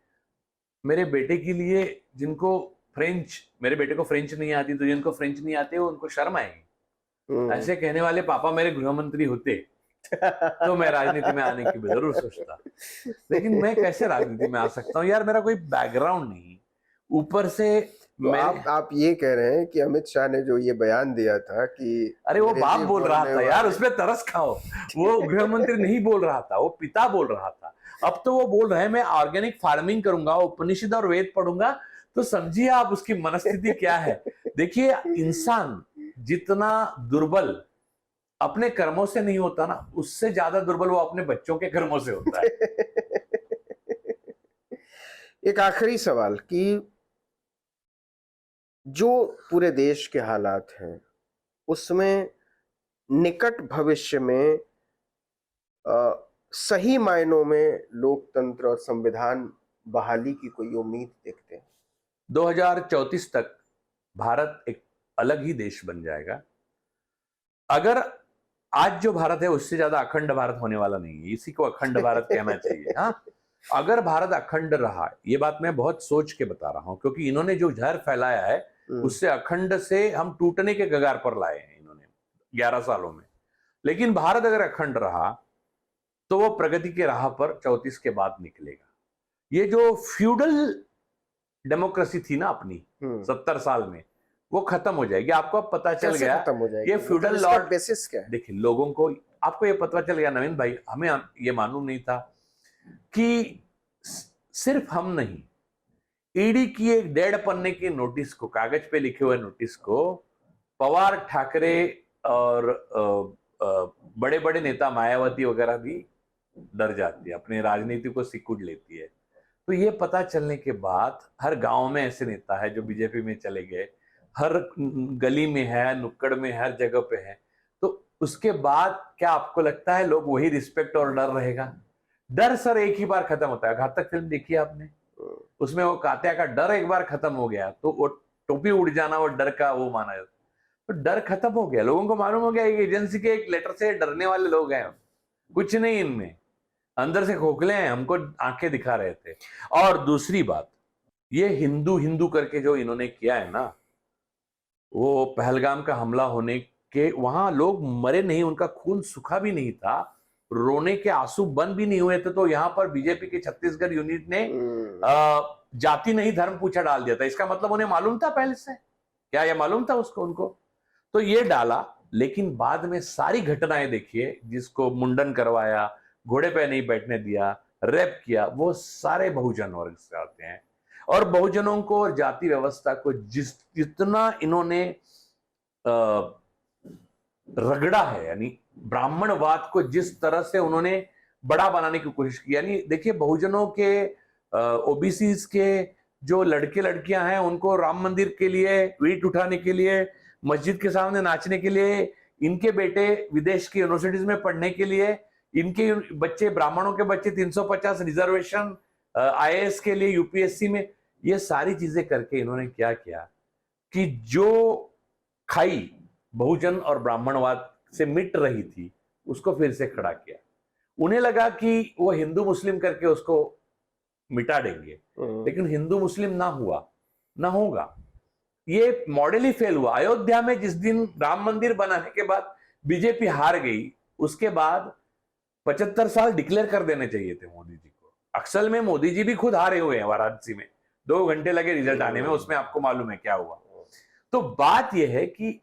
मेरे बेटे के लिए, जिनको मेरे बेटे को फ्रेंच नहीं आती, तो जिनको फ्रेंच नहीं आते वो उनको शर्म आएगी, ऐसे कहने वाले पापा मेरे गृह मंत्री होते तो मैं राजनीति में आने की जरूर सोचता। लेकिन मैं कैसे राजनीति में आ सकता हूँ यार, मेरा कोई बैकग्राउंड नहीं, ऊपर से तो आप ये कह रहे हैं कि अमित शाह ने जो ये बयान दिया था कि, अरे वो बाप बोल रहा था यार, उसमें तरस खाओ, वो गृह मंत्री नहीं बोल रहा था, वो पिता बोल रहा था। अब तो वो बोल रहे हैं मैं ऑर्गेनिक फार्मिंग करूंगा, उपनिषद और वेद पढ़ूंगा, तो समझिए आप उसकी मनस्थिति क्या है। देखिए, इंसान जितना दुर्बल अपने कर्मों से नहीं होता ना, उससे ज्यादा दुर्बल वो अपने बच्चों के कर्मों से होता है। एक आखिरी सवाल कि जो पूरे देश के हालात हैं, उसमें निकट भविष्य में सही मायनों में लोकतंत्र और संविधान बहाली की कोई उम्मीद देखते हैं? 2034 तक भारत एक अलग ही देश बन जाएगा। अगर आज जो भारत है उससे ज्यादा अखंड भारत होने वाला नहीं है, इसी को अखंड भारत कहना चाहिए। हाँ, अगर भारत अखंड रहा, ये बात मैं बहुत सोच के बता रहा हूं, क्योंकि इन्होंने जो जहर फैलाया है उससे अखंड से हम टूटने के कगार पर लाए हैं इन्होंने 11 सालों में। लेकिन भारत अगर अखंड रहा तो वो प्रगति के राह पर 34 के बाद निकलेगा। ये जो फ्यूडल डेमोक्रेसी थी ना अपनी 70 साल में, वो खत्म हो जाएगी। आपको अब पता चल गया खत्म हो जाएगी? ये फ्यूडल लॉ बेसिस क्या है? देखिए, लोगों को आपको ये पता चल गया नवीन भाई, हमें ये मालूम नहीं था कि सिर्फ हम नहीं, ईडी की एक 1.5 पन्ने की नोटिस को, कागज पे लिखे हुए नोटिस को पवार, ठाकरे और बड़े बड़े नेता मायावती वगैरह भी डर जाती है, अपनी राजनीति को सिकुड़ लेती है। तो ये पता चलने के बाद हर गांव में ऐसे नेता है जो बीजेपी में चले गए, हर गली में है, नुक्कड़ में, हर जगह पे है। तो उसके बाद क्या आपको लगता है लोग वही रिस्पेक्ट और डर रहेगा? डर सर एक ही बार खत्म होता है। घातक फिल्म देखी आपने? उसमें वो कात्या का डर एक बार खत्म हो गया तो वो टोपी उड़ जाना वो डर का वो माना जाता, तो डर खत्म हो गया। लोगों को मालूम हो गया एजेंसी के एक लेटर से डरने वाले लोग हैं, कुछ नहीं इनमें, अंदर से खोखले हैं, हमको आंखें दिखा रहे थे। और दूसरी बात, ये हिंदू हिंदू करके जो इन्होंने किया है ना, वो पहलगाम का हमला होने के वहां लोग मरे नहीं, उनका खून सूखा भी नहीं था, रोने के आंसू बंद भी नहीं हुए थे, तो यहाँ पर बीजेपी के छत्तीसगढ़ यूनिट ने जाति नहीं धर्म पूछा डाल दिया था। इसका मतलब उन्हें मालूम था पहले से? क्या यह मालूम था उसको, उनको? तो ये डाला, लेकिन बाद में सारी घटनाएं देखिए, जिसको मुंडन करवाया, घोड़े पे नहीं बैठने दिया, रेप किया, वो सारे बहुजन वर्ग से आते हैं। और बहुजनों को और जाति व्यवस्था को जितना इन्होंने रगड़ा है, यानी ब्राह्मणवाद को जिस तरह से उन्होंने बड़ा बनाने की कोशिश की, यानी देखिए बहुजनों के ओबीसीज के जो लड़के लड़कियां हैं, उनको राम मंदिर के लिए ईंट उठाने के लिए, मस्जिद के सामने नाचने के लिए, इनके बेटे विदेश की यूनिवर्सिटीज में पढ़ने के लिए, इनके बच्चे, ब्राह्मणों के बच्चे 350 रिजर्वेशन आईएएस के लिए, यूपीएससी में, ये सारी चीजें करके इन्होंने क्या किया कि जो खाई बहुजन और ब्राह्मणवाद से मिट रही थी उसको फिर से खड़ा किया। उन्हें लगा कि वो हिंदू मुस्लिम करके उसको मिटा देंगे, लेकिन हिंदू मुस्लिम ना हुआ, ना होगा। ये मॉडल ही फेल हुआ। अयोध्या में जिस दिन राम मंदिर बनाने के बाद बीजेपी हार गई, उसके बाद 75 साल डिक्लेयर कर देने चाहिए थे मोदी जी को। अक्सर में मोदी जी भी खुद हारे हुए हैं वाराणसी में, 2 घंटे लगे रिजल्ट आने में, उसमें आपको मालूम है क्या हुआ। तो बात यह है कि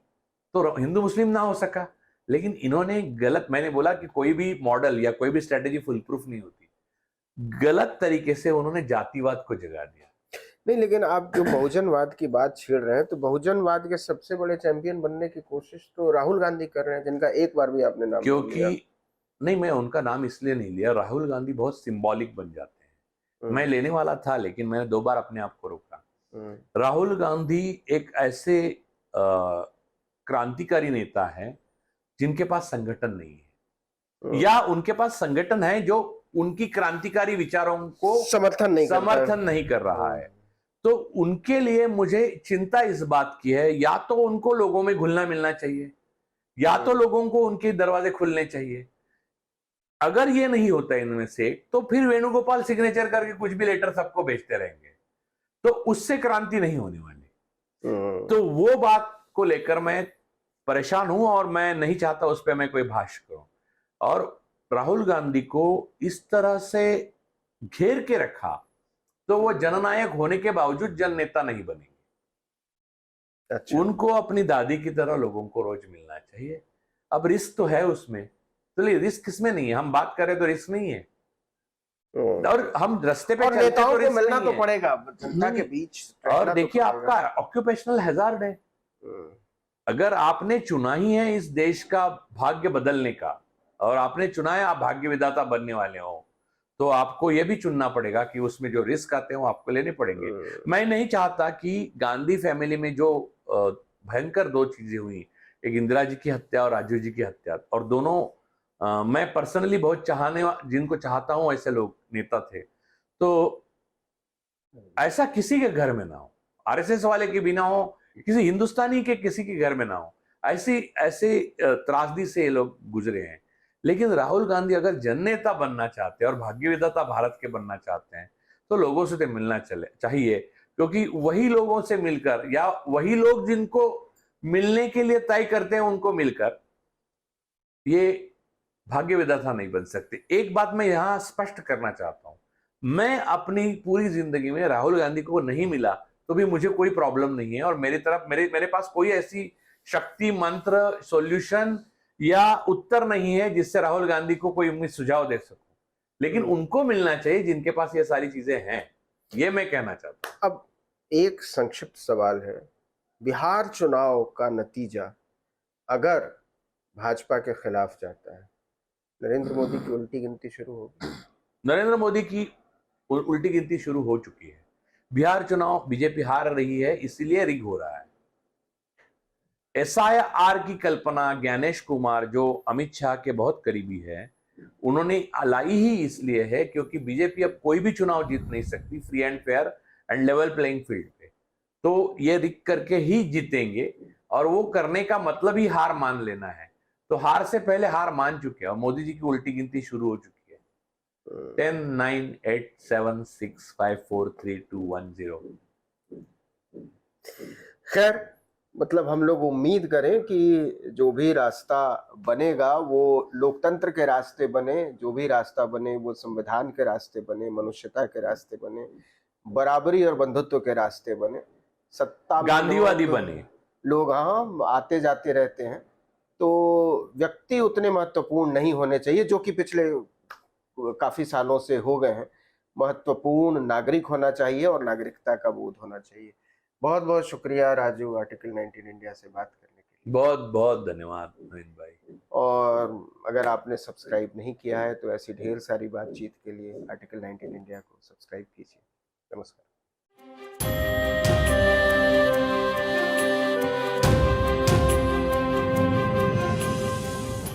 तो हिंदू मुस्लिम ना हो सका, लेकिन इन्होंने गलत, मैंने बोला कि कोई भी मॉडल या कोई भी स्ट्रेटेजी फुल प्रूफ नहीं होती, गलत तरीके से उन्होंने जातिवाद को जगा दिया। नहीं, लेकिन आप जो बहुजनवाद की बात छेड़ रहे हैं, तो बहुजनवाद के सबसे बड़े चैंपियन बनने की कोशिश तो राहुल गांधी कर रहे हैं, जिनका एक बार भी आपने नाम क्योंकि नहीं, मैं उनका नाम इसलिए नहीं लिया, राहुल गांधी बहुत सिंबॉलिक बन जाते हैं। मैं लेने वाला था, लेकिन मैंने 2 बार अपने आप को रोका। राहुल गांधी एक ऐसे क्रांतिकारी नेता है जिनके पास संगठन नहीं है, या उनके पास संगठन है जो उनकी क्रांतिकारी विचारों को समर्थन नहीं कर रहा है। तो उनके लिए मुझे चिंता इस बात की है, या तो उनको लोगों में घुलना मिलना चाहिए, या तो लोगों को उनके दरवाजे खुलने चाहिए। अगर ये नहीं होता इनमें से, तो फिर वेणुगोपाल सिग्नेचर करके कुछ भी लेटर सबको भेजते रहेंगे, तो उससे क्रांति नहीं होने वाली। तो वो बात को लेकर मैं परेशान हूं, और मैं नहीं चाहता उस पर मैं कोई भाष्य करूं। और राहुल गांधी को इस तरह से घेर के रखा तो वो जननायक होने के बावजूद जन नेता नहीं बनेंगे। अच्छा। उनको अपनी दादी की तरह लोगों को रोज मिलना चाहिए। अब रिस्क तो है उसमें, तो रिस्क किसमें नहीं है? हम बात करें तो रिस्क नहीं है, और हम रास्ते पे चलते नेताओं को मिलना तो पड़ेगा जनता के बीच। और देखिए, आपका ऑक्यूपेशनल हैजार्ड है। अगर आपने चुना ही है इस देश का भाग्य बदलने का, और आपने चुना है आप भाग्य विधाता बनने वाले हो, तो आपको यह भी चुनना पड़ेगा कि उसमें जो रिस्क आते हैं वो आपको लेने पड़ेंगे। मैं नहीं चाहता कि गांधी फैमिली में जो भयंकर 2 चीजें हुई, एक इंदिरा जी की हत्या और राजीव जी की हत्या, और दोनों मैं पर्सनली बहुत जिनको चाहता हूं ऐसे लोग नेता थे, तो ऐसा किसी के घर में ना हो, आरएसएस वाले के भी ना हो, किसी हिंदुस्तानी के किसी के घर में ना हो। ऐसे त्रासदी से ये लोग गुजरे हैं। लेकिन राहुल गांधी अगर जननेता बनना चाहते हैं और भाग्य विधाता भारत के बनना चाहते हैं, तो लोगों से तो मिलना चाहिए, क्योंकि वही लोगों से मिलकर, या वही लोग जिनको मिलने के लिए तय करते हैं उनको मिलकर, ये भाग्य विधाता नहीं बन सकते। एक बात मैं यहां स्पष्ट करना चाहता हूं, मैं अपनी पूरी जिंदगी में राहुल गांधी को नहीं मिला तो भी मुझे कोई प्रॉब्लम नहीं है, और मेरे पास कोई ऐसी शक्ति, मंत्र, सॉल्यूशन या उत्तर नहीं है जिससे राहुल गांधी को कोई मैं सुझाव दे सकूं, लेकिन उनको मिलना चाहिए जिनके पास ये सारी चीजें हैं, ये मैं कहना चाहता हूं। अब एक संक्षिप्त सवाल है, बिहार चुनाव का नतीजा अगर भाजपा के खिलाफ जाता है, नरेंद्र मोदी की उल्टी गिनती शुरू होगी? नरेंद्र मोदी की उल्टी गिनती शुरू हो चुकी है। बिहार चुनाव बीजेपी हार रही है, इसीलिए रिग हो रहा है। SIR की कल्पना ज्ञानेश कुमार, जो अमित शाह के बहुत करीबी है, उन्होंने लाई ही इसलिए है क्योंकि बीजेपी अब कोई भी चुनाव जीत नहीं सकती free and fair and level playing field पे, तो ये रिग करके ही जीतेंगे, और वो करने का मतलब ही हार मान लेना है। तो हार से पहले हार मान चुके हैं और मोदी जी की उल्टी गिनती शुरू हो चुकी है। 10, 9, 8, 7, 6, 5, 4, 3, 2, 1, 0। खैर, मतलब हम लोग उम्मीद करें कि जो भी रास्ता बनेगा वो लोकतंत्र के रास्ते बने, जो भी रास्ता बने वो संविधान के रास्ते बने, मनुष्यता के रास्ते बने, बराबरी और बंधुत्व के रास्ते बने। सत्ता में गांधीवादी बने। लोग हाँ आते जाते रहते हैं, तो व्यक्ति उतने महत्वपूर्ण नहीं होने चाहिए, जो कि पिछले काफी सालों से हो गए हैं। महत्वपूर्ण नागरिक होना चाहिए और नागरिकता का बोध होना चाहिए। बहुत बहुत शुक्रिया राजू, आर्टिकल 19 इंडिया से बात करने के लिए। बहुत बहुत धन्यवाद नवीन भाई। और अगर आपने सब्सक्राइब नहीं किया है तो ऐसी ढेर सारी बातचीत के लिए आर्टिकल 19 इंडिया को सब्सक्राइब कीजिए। नमस्कार।